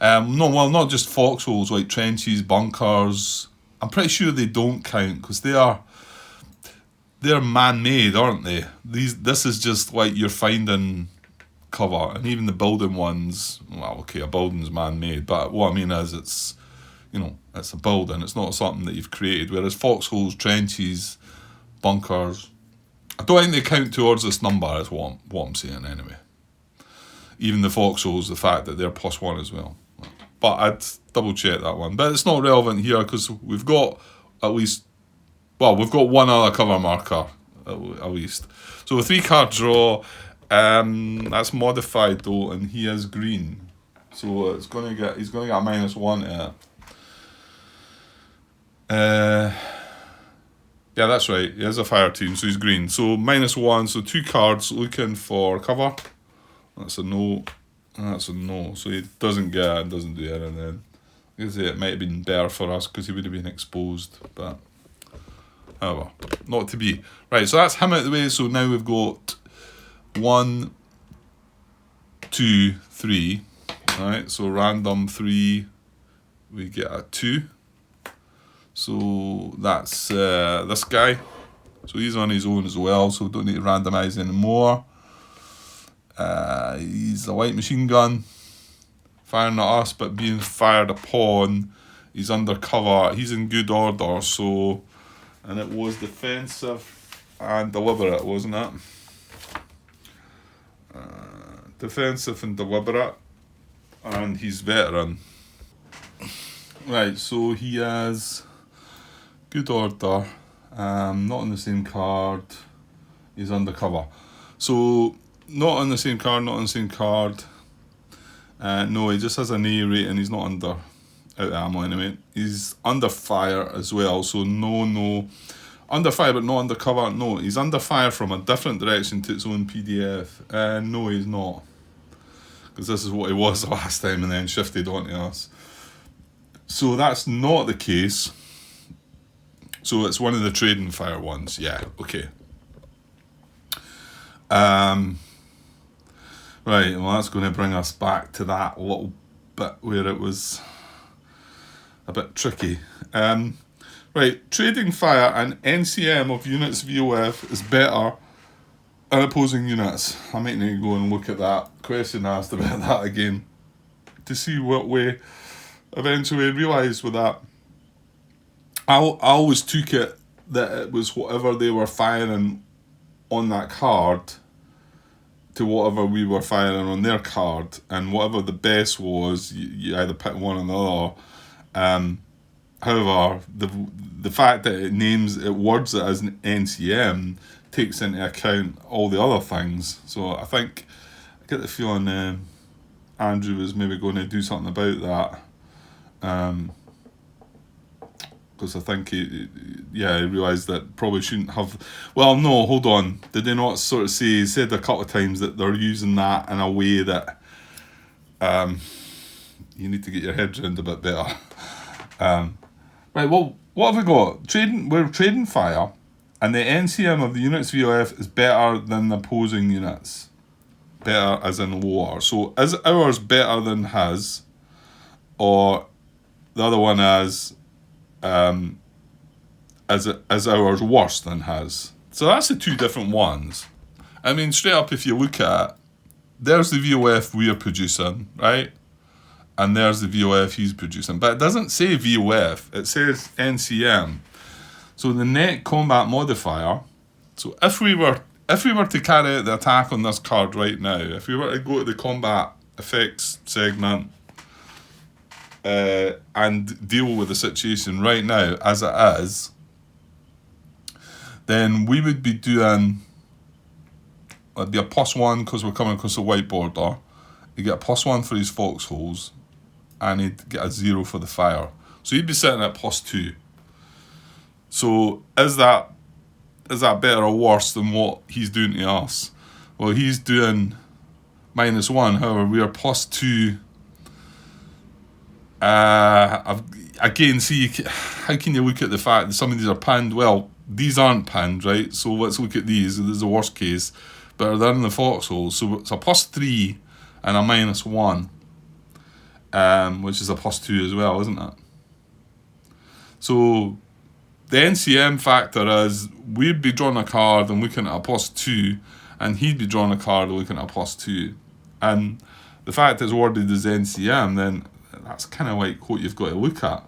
No, well, not just foxholes, like trenches, bunkers. I'm pretty sure they don't count because they're man-made, aren't they? This is just like you're finding cover, and even the building ones. Well, okay, a building's man-made, but what I mean is it's, you know, it's a building. It's not something that you've created. Whereas foxholes, trenches, bunkers, I don't think they count towards this number. Is what I'm saying anyway. Even the foxholes, the fact that they're +1 as well. But I'd double check that one. But it's not relevant here because we've got at least, well, we've got one other cover marker at least. So a 3-card draw, that's modified though, and he is green. So he's gonna get a -1 to it. Yeah, that's right. He has a fire team, so he's green. So -1, so 2 cards looking for cover. That's a no. That's a no. So he doesn't get it, doesn't do anything. I could say it might have been better for us because he would have been exposed, but however, not to be. Right, so that's him out of the way. So now we've got 1, 2, 3. Right, so random 3, we get a 2. So that's this guy. So he's on his own as well, so we don't need to randomise anymore. He's a light machine gun, firing at us, but being fired upon. He's under cover. He's in good order, so... And it was defensive and deliberate, wasn't it? Defensive and deliberate. And he's veteran. Right, so he has good order. Not on the same card. He's undercover. So... Not on the same card, not on the same card. No, he just has an A rating, he's not under out of ammo anyway. He's under fire as well, so no. Under fire but not under cover, no. He's under fire from a different direction to its own PDF. No, he's not. Because this is what he was the last time and then shifted onto us. So that's not the case. So it's one of the trading fire ones, yeah, okay. Right, well that's going to bring us back to that little bit where it was a bit tricky. Right, trading fire and NCM of units VOF is better than opposing units. I might need to go and look at that question asked about that again to see what we eventually realised with that. I always took it that it was whatever they were firing on that card to whatever we were firing on their card, and whatever the best was, you either pick one or the other. However, the fact that it words it as an NCM takes into account all the other things. So I think I get the feeling Andrew was maybe going to do something about that. Because I think he realised that probably shouldn't have. Well, no, hold on. Did they not sort of say? He said a couple of times that they're using that in a way that you need to get your head around a bit better. Right. Well, what have we got? We're trading fire, and the NCM of the units VOF is better than the opposing units. Better as in lower. So is ours better than his, or the other one is ours worse than his? So that's the two different ones. I mean, straight up, if you look at it, there's the VOF we're producing, right? And there's the VOF he's producing. But it doesn't say VOF, it says NCM. So the net combat modifier, so if we were to carry out the attack on this card right now, if we were to go to the combat effects segment and deal with the situation right now as it is, then we would be doing, it'd be a +1 because we're coming across the white border. You get a +1 for his foxholes, and he'd get a 0 for the fire. So he'd be sitting at +2. So is that better or worse than what he's doing to us? Well, he's doing -1. However, we are +2. Again, see, how can you look at the fact that some of these are pinned? Well, these aren't pinned, right? So let's look at these. This is the worst case. But they're in the foxholes. So it's a +3 and a -1. Which is a +2 as well, isn't it? So the NCM factor is we'd be drawing a card and looking at a +2, and he'd be drawing a card and looking at a +2. And the fact it's worded as NCM, then that's kind of like what you've got to look at.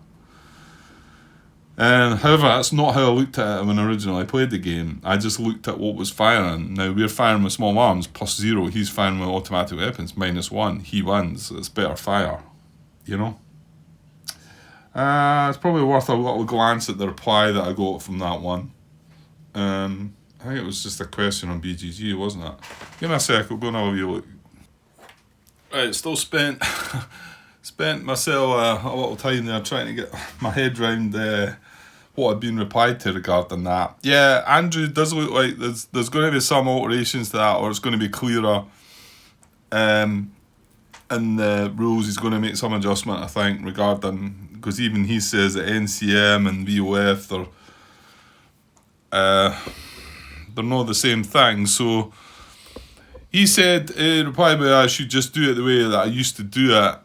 However, that's not how I looked at it when I originally played the game. I just looked at what was firing. Now, we're firing with small arms, +0. He's firing with automatic weapons, -1. He wins. It's better fire. You know, it's probably worth a little glance at the reply that I got from that one. I think it was just a question on BGG, wasn't it? Give me a sec, we'll go and have a wee look. Right, still spent myself a little time there trying to get my head round what had been replied to regarding that. Yeah, Andrew, does look like there's going to be some alterations to that, or it's going to be clearer. In the rules, he's going to make some adjustment, I think, regarding, because even he says that NCM and VOF, they're not the same thing. So he said, replied by, I should just do it the way that I used to do it.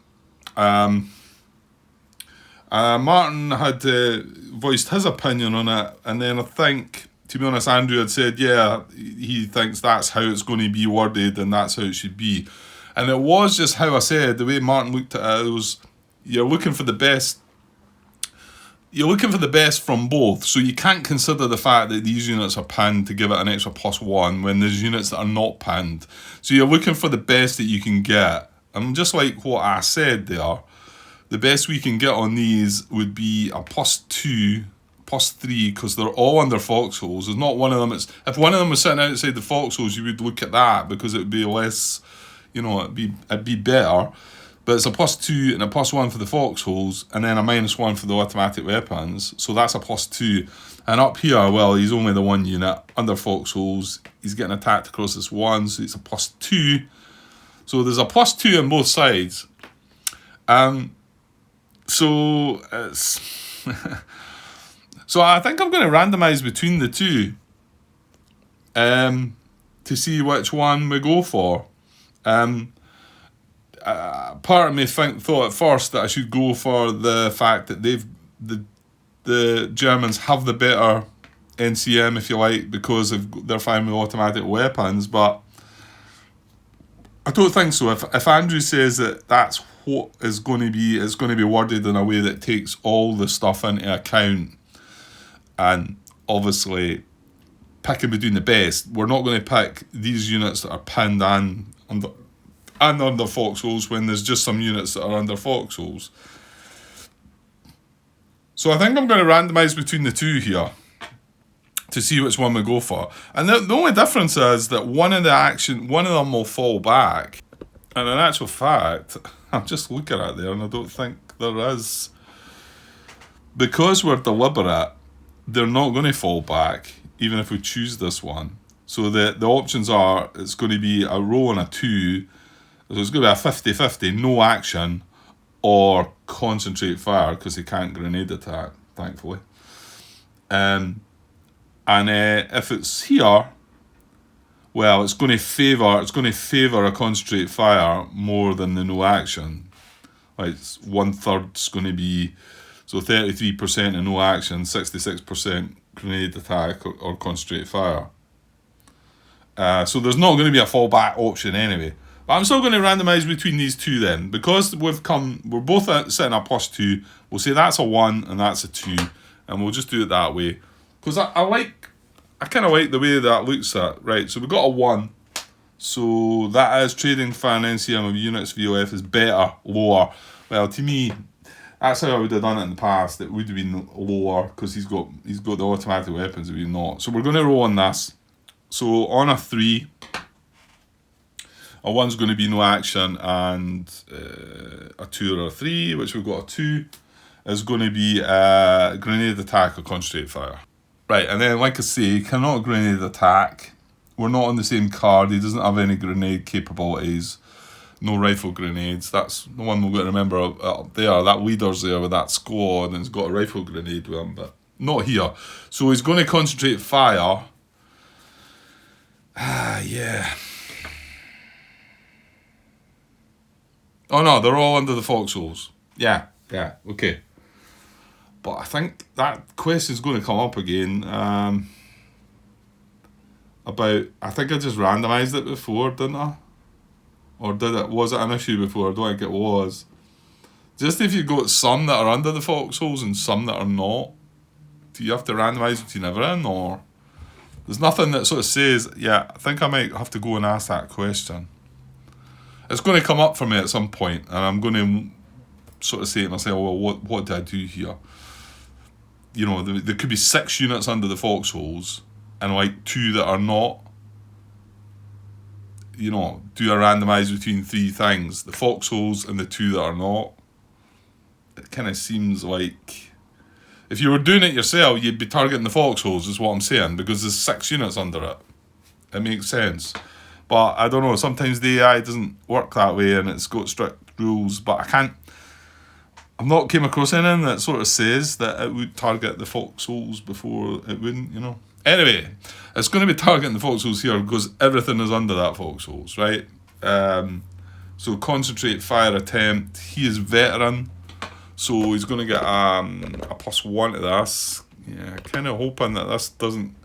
Martin had voiced his opinion on it, and then I think, to be honest, Andrew had said, yeah, he thinks that's how it's going to be worded and that's how it should be. And it was just how I said, the way Martin looked at it was, you're looking for the best from both. So you can't consider the fact that these units are pinned to give it an extra +1 when there's units that are not pinned. So you're looking for the best that you can get. And just like what I said there, the best we can get on these would be a +2, +3, because they're all under foxholes. There's not one of them. If one of them was sitting outside the foxholes, you would look at that because it would be less, it'd be better. But it's a +2 and a +1 for the foxholes, and then a -1 for the automatic weapons. So that's a +2. And up here, well, he's only the one unit under foxholes. He's getting attacked across this one, so it's a +2. So there's a +2 on both sides. So it's so I think I'm going to randomise between the two to see which one we go for. Part of me thought at first that I should go for the fact that the Germans have the better NCM, if you like, because they're fine with automatic weapons, but I don't think so. If Andrew says that that's what is going to be, it's going to be worded in a way that takes all the stuff into account, and obviously picking between the best, we're not going to pick these units that are pinned and under foxholes when there's just some units that are under foxholes. So I think I'm going to randomise between the two here to see which one we go for. And the only difference is that one of them will fall back. And in actual fact, I'm just looking at there and I don't think there is. Because we're deliberate, they're not going to fall back, even if we choose this one. So the options are, it's going to be a row and a 2. So it's going to be a 50-50, no action, or concentrate fire, because he can't grenade attack, thankfully. And if it's here, well, it's going to favour a concentrate fire more than the no action. Like, 1/3 is going to be, so 33% in no action, 66% grenade attack or concentrate fire. So there's not going to be a fallback option anyway. But I'm still going to randomise between these two then, because we're both sitting a +2. We'll say that's a 1 and that's a 2, and we'll just do it that way. Because I kind of like the way that looks at. Right, so we've got a 1. So that is trading fan NCM of units FOF is better, lower. Well, to me, that's how I would have done it in the past. It would have been lower because he's got the automatic weapons, it would be not. So we're going to roll on this. So on a 3, a 1's going to be no action, and a 2 or a 3, which we've got a 2, is going to be a grenade attack or concentrate fire. Right, and then like I say, cannot grenade attack. We're not on the same card. He doesn't have any grenade capabilities. No rifle grenades. That's the one we've got to remember up there. That leader's there with that squad and he's got a rifle grenade with him, but not here. So he's going to concentrate fire. Yeah. Oh no, they're all under the foxholes. Yeah, okay. But I think that question's going to come up again. I think I just randomised it before, didn't I? Or was it an issue before? I don't think it was. Just if you've got some that are under the foxholes and some that are not, do you have to randomise between everything, or? There's nothing that sort of says, yeah, I think I might have to go and ask that question. It's going to come up for me at some point, and I'm going to sort of say to myself, well, what do I do here? You know, there could be 6 units under the foxholes, and like 2 that are not. You know, do I randomise between 3 things? The foxholes and the 2 that are not. It kind of seems like, if you were doing it yourself, you'd be targeting the foxholes, is what I'm saying, because there's 6 units under it. It makes sense. But I don't know, sometimes the AI doesn't work that way and it's got strict rules, but I've not came across anything that sort of says that it would target the foxholes before it wouldn't, you know. Anyway, it's going to be targeting the foxholes here because everything is under that foxholes, right? So concentrate fire attempt. He is veteran, so he's going to get a +1 to this. Yeah, kind of hoping that this doesn't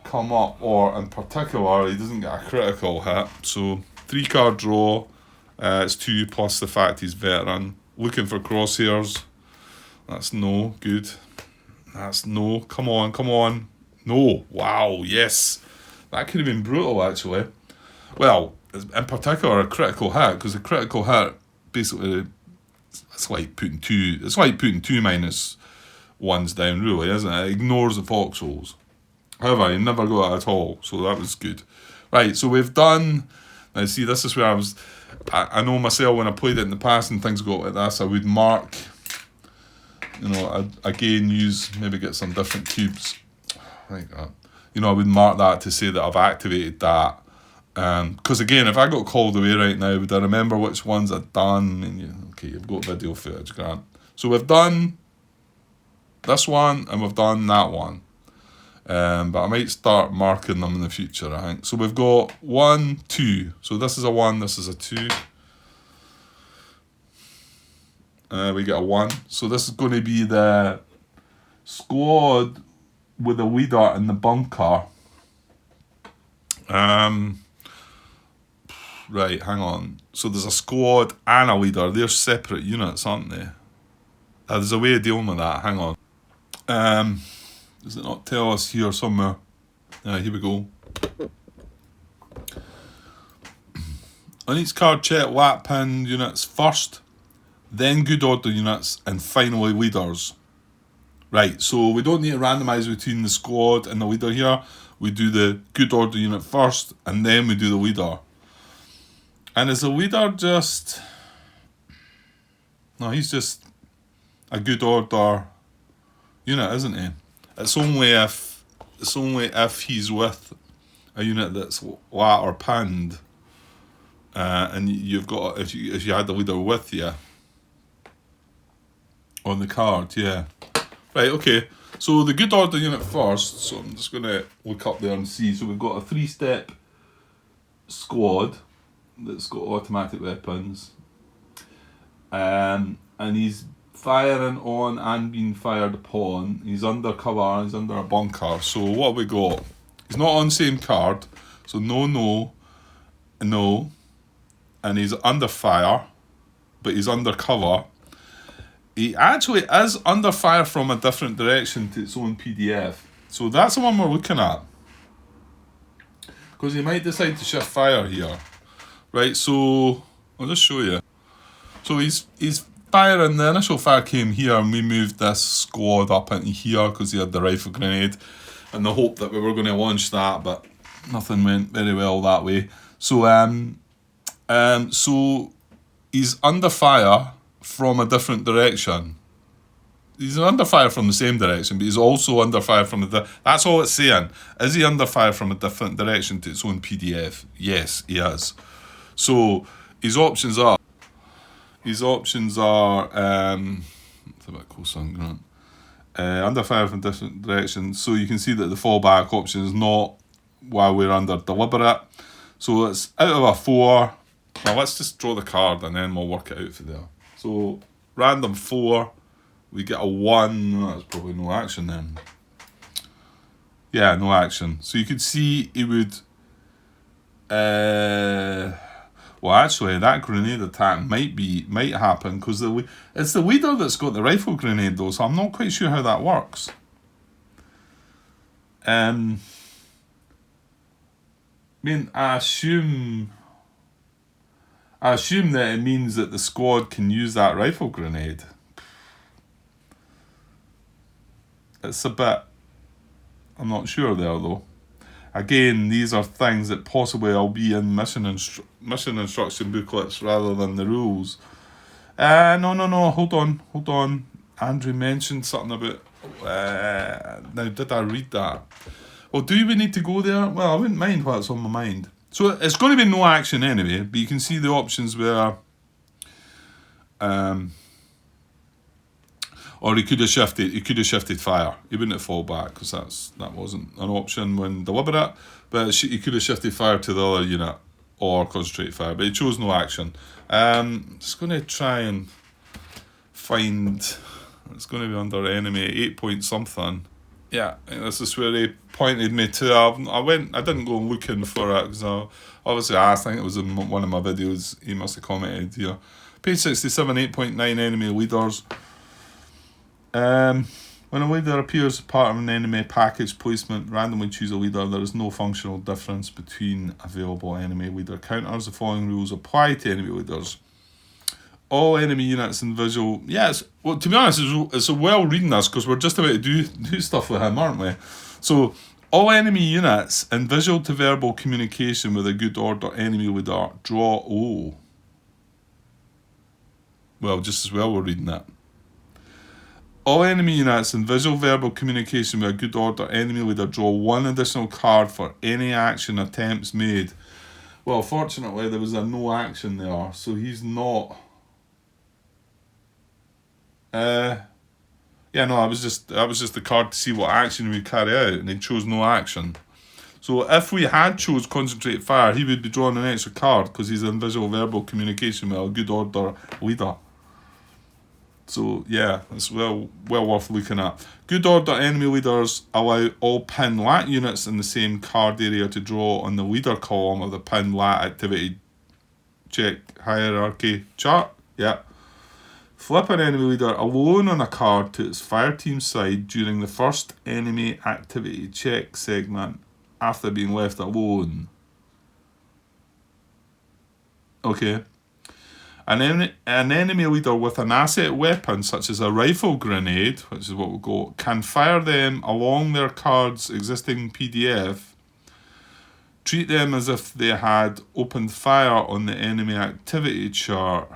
come up, or in particular, he doesn't get a critical hit. So 3 card draw. It's 2 plus the fact he's veteran. Looking for crosshairs. That's no. Good. That's no. Come on. No. Wow, yes. That could have been brutal, actually. Well, in particular, a critical hit, because a critical hit, basically, it's like putting 2 -1s down, really, isn't it? It ignores the foxholes. However, he never got it at all, so that was good. Right, so we've done... Now, see, this is where I know myself, when I played it in the past and things got like this, I would mark, you know, I'd again maybe get some different cubes like that. You know, I would mark that to say that I've activated that. Because again, if I got called away right now, would I remember which ones I'd done? And okay, you've got video footage, Grant. So we've done this one and we've done that one. But I might start marking them in the future, I think. So we've got 1, 2. So this is a 1, this is a 2. We get a 1. So this is going to be the squad with a leader in the bunker. Right, hang on. So there's a squad and a leader. They're separate units, aren't they? There's a way of dealing with that. Hang on. Does it not tell us here somewhere? Here we go. On each card, check lat pin units first, then good order units, and finally leaders. Right, so we don't need to randomise between the squad and the leader here. We do the good order unit first, and then we do the leader. And is the leader just... No, he's just a good order unit, isn't he? It's only if he's with a unit that's lat or pinned, and you've got if you had the leader with you on the card, yeah. Right, okay. So the good order unit first. So I'm just gonna look up there and see. So we've got a 3-step squad that's got automatic weapons, and he's firing on and being fired upon. He's under cover, he's under a bunker. So what have we got? He's not on the same card, so no, and he's under fire, but he's under cover. He actually is under fire from a different direction to its own PDF. So that's the one we're looking at, because he might decide to shift fire here. Right, so I'll just show you. So he's firing. The initial fire came here, and we moved this squad up into here because he had the rifle grenade, and the hope that we were going to launch that, but nothing went very well that way. So so he's under fire from a different direction. He's under fire from the same direction, but he's also under fire from that's all it's saying. Is he under fire from a different direction to its own PDF? Yes, he is. So his options are it's a bit closer, under fire from different directions. So you can see that the fallback option is not while we're under deliberate. So it's out of a 4. Now let's just draw the card and then we'll work it out for there. So random 4, we get a 1. That's probably no action then. Yeah, no action. So you could see he would well, actually, that grenade attack might happen because it's the leader that's got the rifle grenade though, so I'm not quite sure how that works. I mean, I assume that it means that the squad can use that rifle grenade. It's a bit... I'm not sure there though. Again, these are things that possibly will be in mission instruction booklets rather than the rules. No, hold on. Andrew mentioned something about... now, did I read that? Well, do we need to go there? Well, I wouldn't mind what's on my mind. So it's going to be no action anyway, but you can see the options where... or he could have shifted fire. He wouldn't have fall back because that wasn't an option when deliberate. But he could have shifted fire to the other unit or concentrate fire. But he chose no action. Just going to try and find. It's going to be under enemy 8 point something. Yeah, this is where he pointed me to. I didn't go looking for it because I obviously I think it was in one of my videos. He must have commented here. Page 67, 8.9 enemy leaders. When a leader appears as part of an enemy package placement, randomly choose a leader. There is no functional difference between available enemy leader counters. The following rules apply to enemy leaders. All enemy units in visual... Yes, well, to be honest, it's a well reading this because we're just about to do stuff with him, aren't we? So, all enemy units in visual to verbal communication with a good order enemy leader draw... Oh. Well, just as well we're reading that. All enemy units in visual verbal communication with a good order enemy leader draw 1 additional card for any action attempts made. Well, fortunately there was a no action there, so he's not... Yeah, no, that was just the card to see what action we carry out, and he chose no action. So if we had chose Concentrate Fire, he would be drawing an extra card because he's in visual verbal communication with a good order leader. So yeah, it's well worth looking at. Good order enemy leaders allow all pin lat units in the same card area to draw on the leader column of the pin lat activity check hierarchy chart. Yeah. Flip an enemy leader alone on a card to its fire team side during the first enemy activity check segment after being left alone. Okay. An enemy leader with an asset weapon, such as a rifle grenade, which is what we'll go, can fire them along their card's existing PDF. Treat them as if they had opened fire on the enemy activity chart.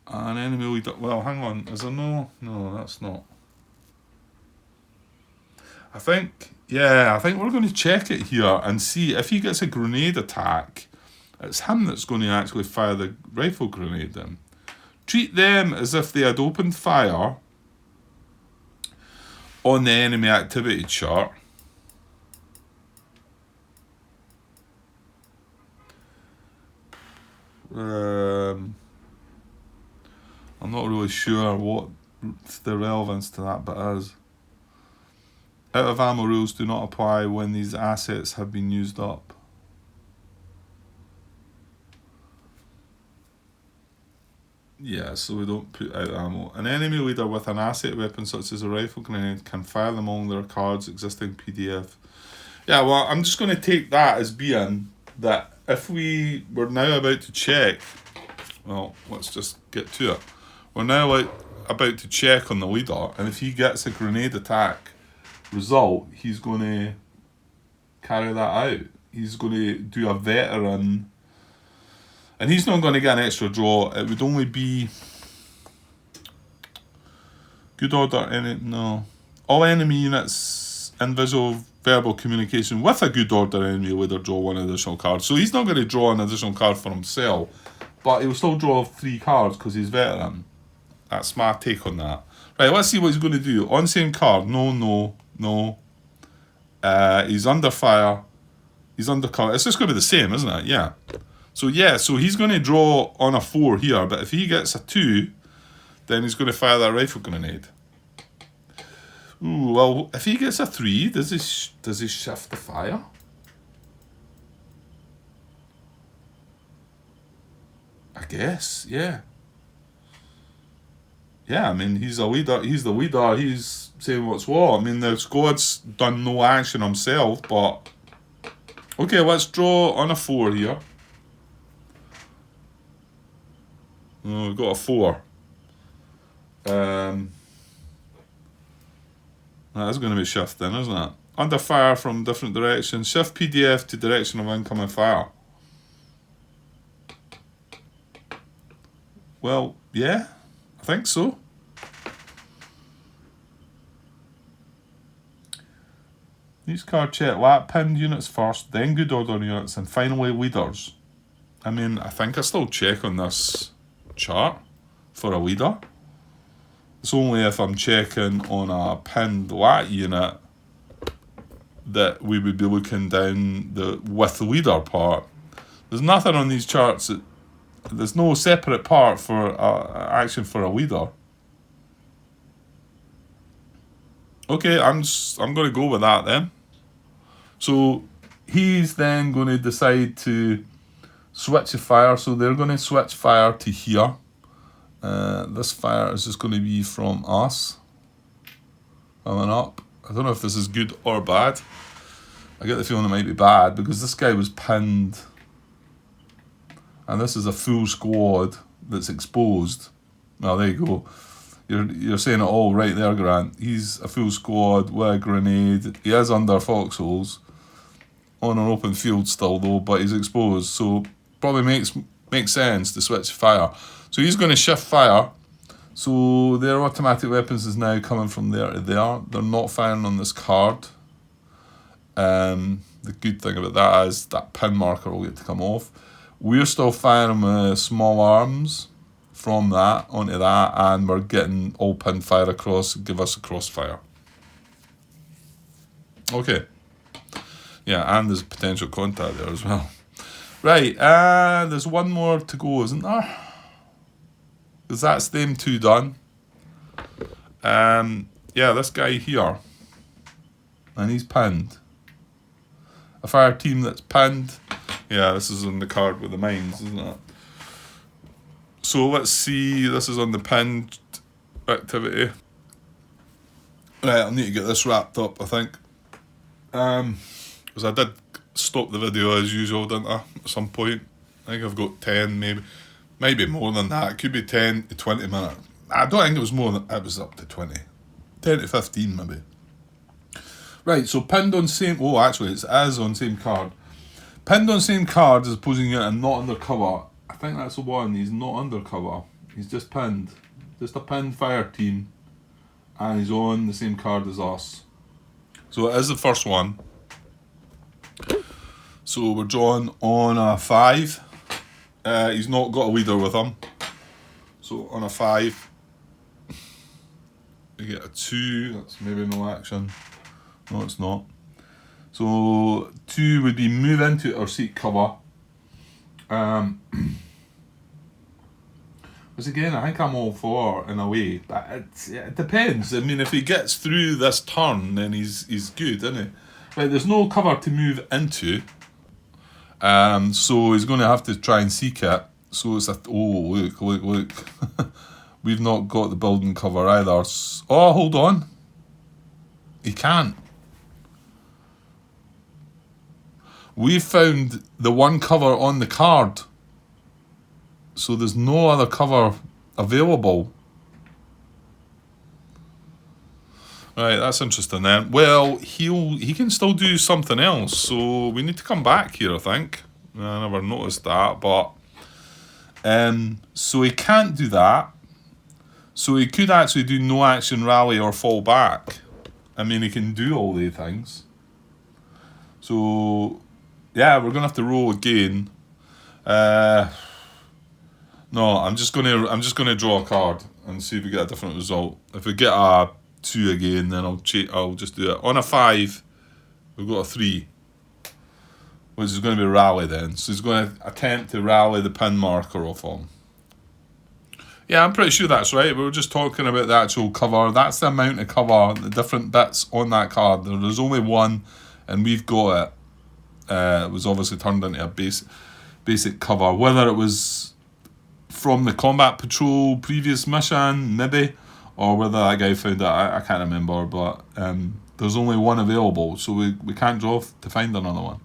An enemy leader. Well, hang on. Is there no? No, that's not. I think we're going to check it here and see if he gets a grenade attack. It's him that's going to actually fire the rifle grenade then. Treat them as if they had opened fire on the enemy activity chart. I'm not really sure what the relevance to that bit is. Out of ammo rules do not apply when these assets have been used up. Yeah, so we don't put out ammo. An enemy leader with an asset weapon such as a rifle grenade can fire them along their card's existing PDF. Yeah, well, I'm just going to take that as being that if we were now about to check, well, let's just get to it. We're now about to check on the leader, and if he gets a grenade attack result, he's going to carry that out. He's going to do a veteran, and he's not going to get an extra draw. It would only be good order. No, all enemy units in visual verbal communication with a good order enemy leader draw one additional card. So he's not going to draw an additional card for himself, but he'll still draw 3 cards because he's veteran. That's my take on that. Right, let's see what he's going to do. On same card, no. He's under fire. He's under cover. It's just going to be the same, isn't it? Yeah. So he's going to draw on a 4 here, but if he gets a 2, then he's going to fire that rifle grenade. Ooh, well, if he gets a 3, does he shift the fire? I guess, yeah. Yeah, I mean, he's a leader. He's the leader. He's saying what's what. I mean, the squad's done no action himself, but okay, let's draw on a 4 here. Oh, we've got a 4. That's going to be shift then, isn't it? Under fire from different directions. Shift PDF to direction of incoming fire. Well, yeah, I think so. These card check lat pinned units first, then good order units, and finally leaders. I mean, I think I still check on this chart for a leader. It's only if I'm checking on a pinned lat unit that we would be looking down the with leader part. There's nothing on these charts there's no separate part for action for a leader. Okay, I'm going to go with that then. So he's then going to decide to switch the fire. So they're going to switch fire to here. This fire is just going to be from us. Coming up. I don't know if this is good or bad. I get the feeling it might be bad because this guy was pinned. And this is a full squad that's exposed. Well, there you go. You're saying it all right there, Grant. He's a full squad with a grenade. He is under foxholes. On an open field still though, but he's exposed. So probably makes sense to switch fire. So he's going to shift fire. So their automatic weapons is now coming from there to there. They're not firing on this card. The good thing about that is that pin marker will get to come off. We're still firing with small arms from that onto that, and we're getting all pin fire across, give us a crossfire. Okay. Yeah, and there's potential contact there as well. Right, there's one more to go, isn't there? Because that's them two done. Yeah, this guy here. And he's pinned. A fire team that's pinned. Yeah, this is on the card with the mines, isn't it? So let's see, this is on the pinned activity. Right, I'll need to get this wrapped up, I think. Because I did stop the video as usual, didn't I? At some point. I think I've got 10, maybe more than that. It could be 10 to 20 minutes. I don't think it was more than, it was up to 20. 10 to 15 maybe. Right, so pinned on same, oh actually it's as on same card. Pinned on same card is opposing unit and not undercover. I think that's the one, he's not undercover. He's just pinned. Just a pinned fire team. And he's on the same card as us. So it is the first one. So we're drawn on a 5. He's not got a leader with him. So on a 5, we get a 2. That's maybe no action. No, it's not. So 2 would be move into or seek cover. Which again, I think I'm all for in a way, but it depends. I mean, if he gets through this turn, then he's good, isn't he? Right, there's no cover to move into. So he's going to have to try and seek it. So it's oh, look. We've not got the building cover either. Oh, hold on. He can't. We found the one cover on the card. So there's no other cover available. Right, that's interesting then. Well, he can still do something else, so we need to come back here, I think. I never noticed that, but so he can't do that. So he could actually do no action rally or fall back. I mean, he can do all these things. So yeah, we're gonna have to roll again. No, I'm just gonna draw a card and see if we get a different result. If we get a 2 again, then I'll just do it. On a 5, we've got a 3, which is going to be rally then. So he's going to attempt to rally the pin marker off him. Yeah, I'm pretty sure that's right. We were just talking about the actual cover. That's the amount of cover, the different bits on that card. There's only one, and we've got it. It was obviously turned into a basic cover. Whether it was from the combat patrol previous mission, maybe, or whether that guy found it, I can't remember, but there's only one available, so we can't draw to find another one.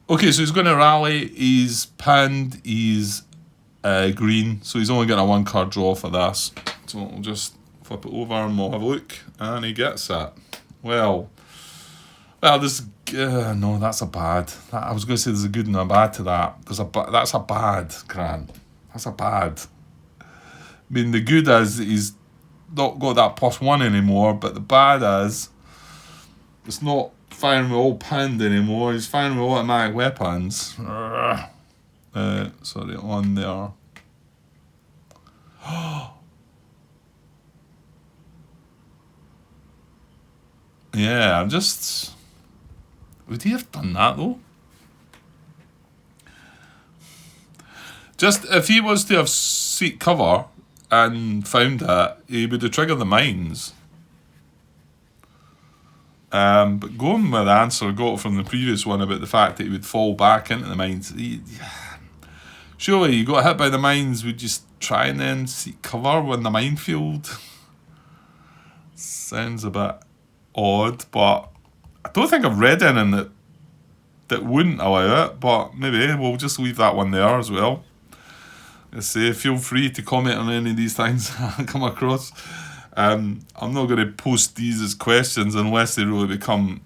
Okay, so he's going to rally, he's pinned, he's green, so he's only getting a 1 card draw for this. So we'll just flip it over and we'll have a look, and he gets it. Well, there's, no, that's a bad. I was going to say there's a good and a bad to that. That's a bad, Grant. That's a bad. I mean, the good is he's not got that +1 anymore, but the bad is it's not firing with all pinned anymore. He's firing with automatic weapons. Sorry, on there. Yeah, I'm just... Would he have done that though? Just if he was to have seek cover and found it, he would have triggered the mines. But going with the answer I got from the previous one about the fact that he would fall back into the mines, surely you got hit by the mines, would you try and then seek cover when the minefield? Sounds a bit odd, but I don't think I've read anything that wouldn't allow it, but maybe we'll just leave that one there as well. I say, feel free to comment on any of these things I come across. I'm not going to post these as questions unless they really become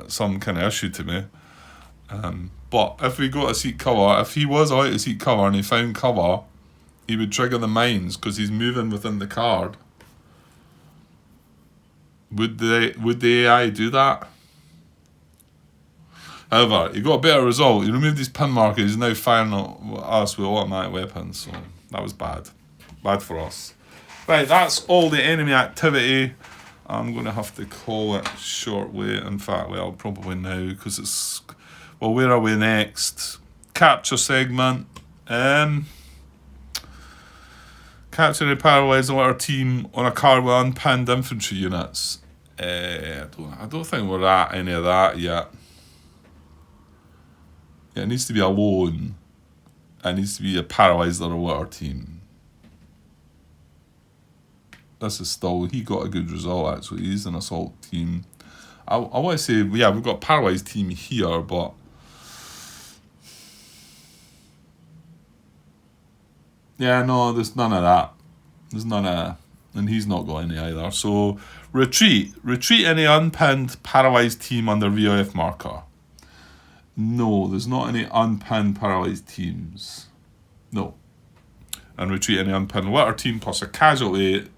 some kind of issue to me. But if we got a seek cover, if he was allowed to seek cover and he found cover, he would trigger the mines because he's moving within the card. Would the AI do that? However, he got a better result. He removed his pin marker. He's now firing at us with automatic weapons. So That was bad. Bad for us. Right, that's all the enemy activity. I'm going to have to call it shortly. In fact, well, probably now, because it's... Well, where are we next? Capture segment. Capture and paralyze our team on a car with unpinned infantry units. I don't think we're at any of that yet. Yeah, it needs to be alone. It needs to be a paralyzer or our team. This is still, he got a good result actually. He's an assault team. I want to say, yeah, we've got a paralyzed team here, but yeah, no, there's none of that. There's none of, and he's not got any either. So retreat any unpinned paralyzed team under VOF marker. No, there's not any unpinned paralyzed teams. No. And retreat any unpinned litter team plus a casualty.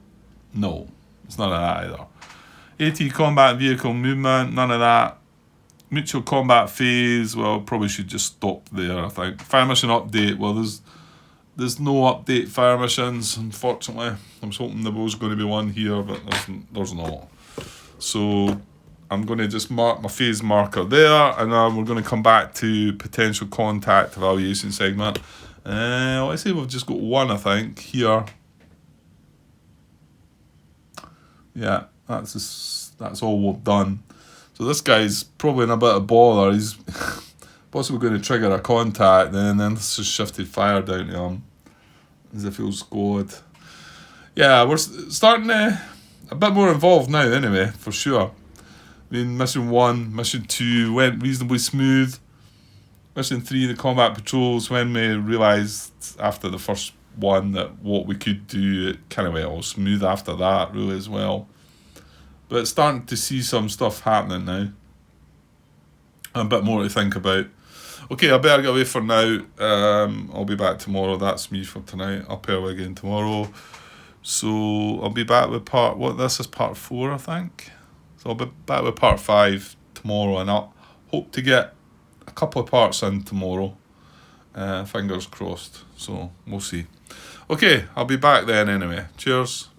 No, it's none of that either. AT combat vehicle movement, none of that. Mutual combat phase, well, probably should just stop there, I think. Fire mission update, well, there's no update fire missions, unfortunately. I was hoping there was going to be one here, but there's not. So I'm going to just mark my phase marker there, and then we're going to come back to potential contact evaluation segment. Let's say we've just got one, I think, here. Yeah, that's all we've done. So this guy's probably in a bit of bother. He's possibly going to trigger a contact, and then this has shifted fire down to him as if he was squad. Yeah, we're starting a bit more involved now anyway, for sure. I mean, mission 1, mission 2 went reasonably smooth. Mission 3, the combat patrols, when we realised after the first one that what we could do, it kind of went all smooth after that really as well. But it's starting to see some stuff happening now. A bit more to think about. Okay, I better get away for now. I'll be back tomorrow. That's me for tonight. Up early again tomorrow. So I'll be back with this is part 4, I think. So I'll be back with part 5 tomorrow, and I'll hope to get a couple of parts in tomorrow. Fingers crossed. So we'll see. Okay, I'll be back then anyway. Cheers.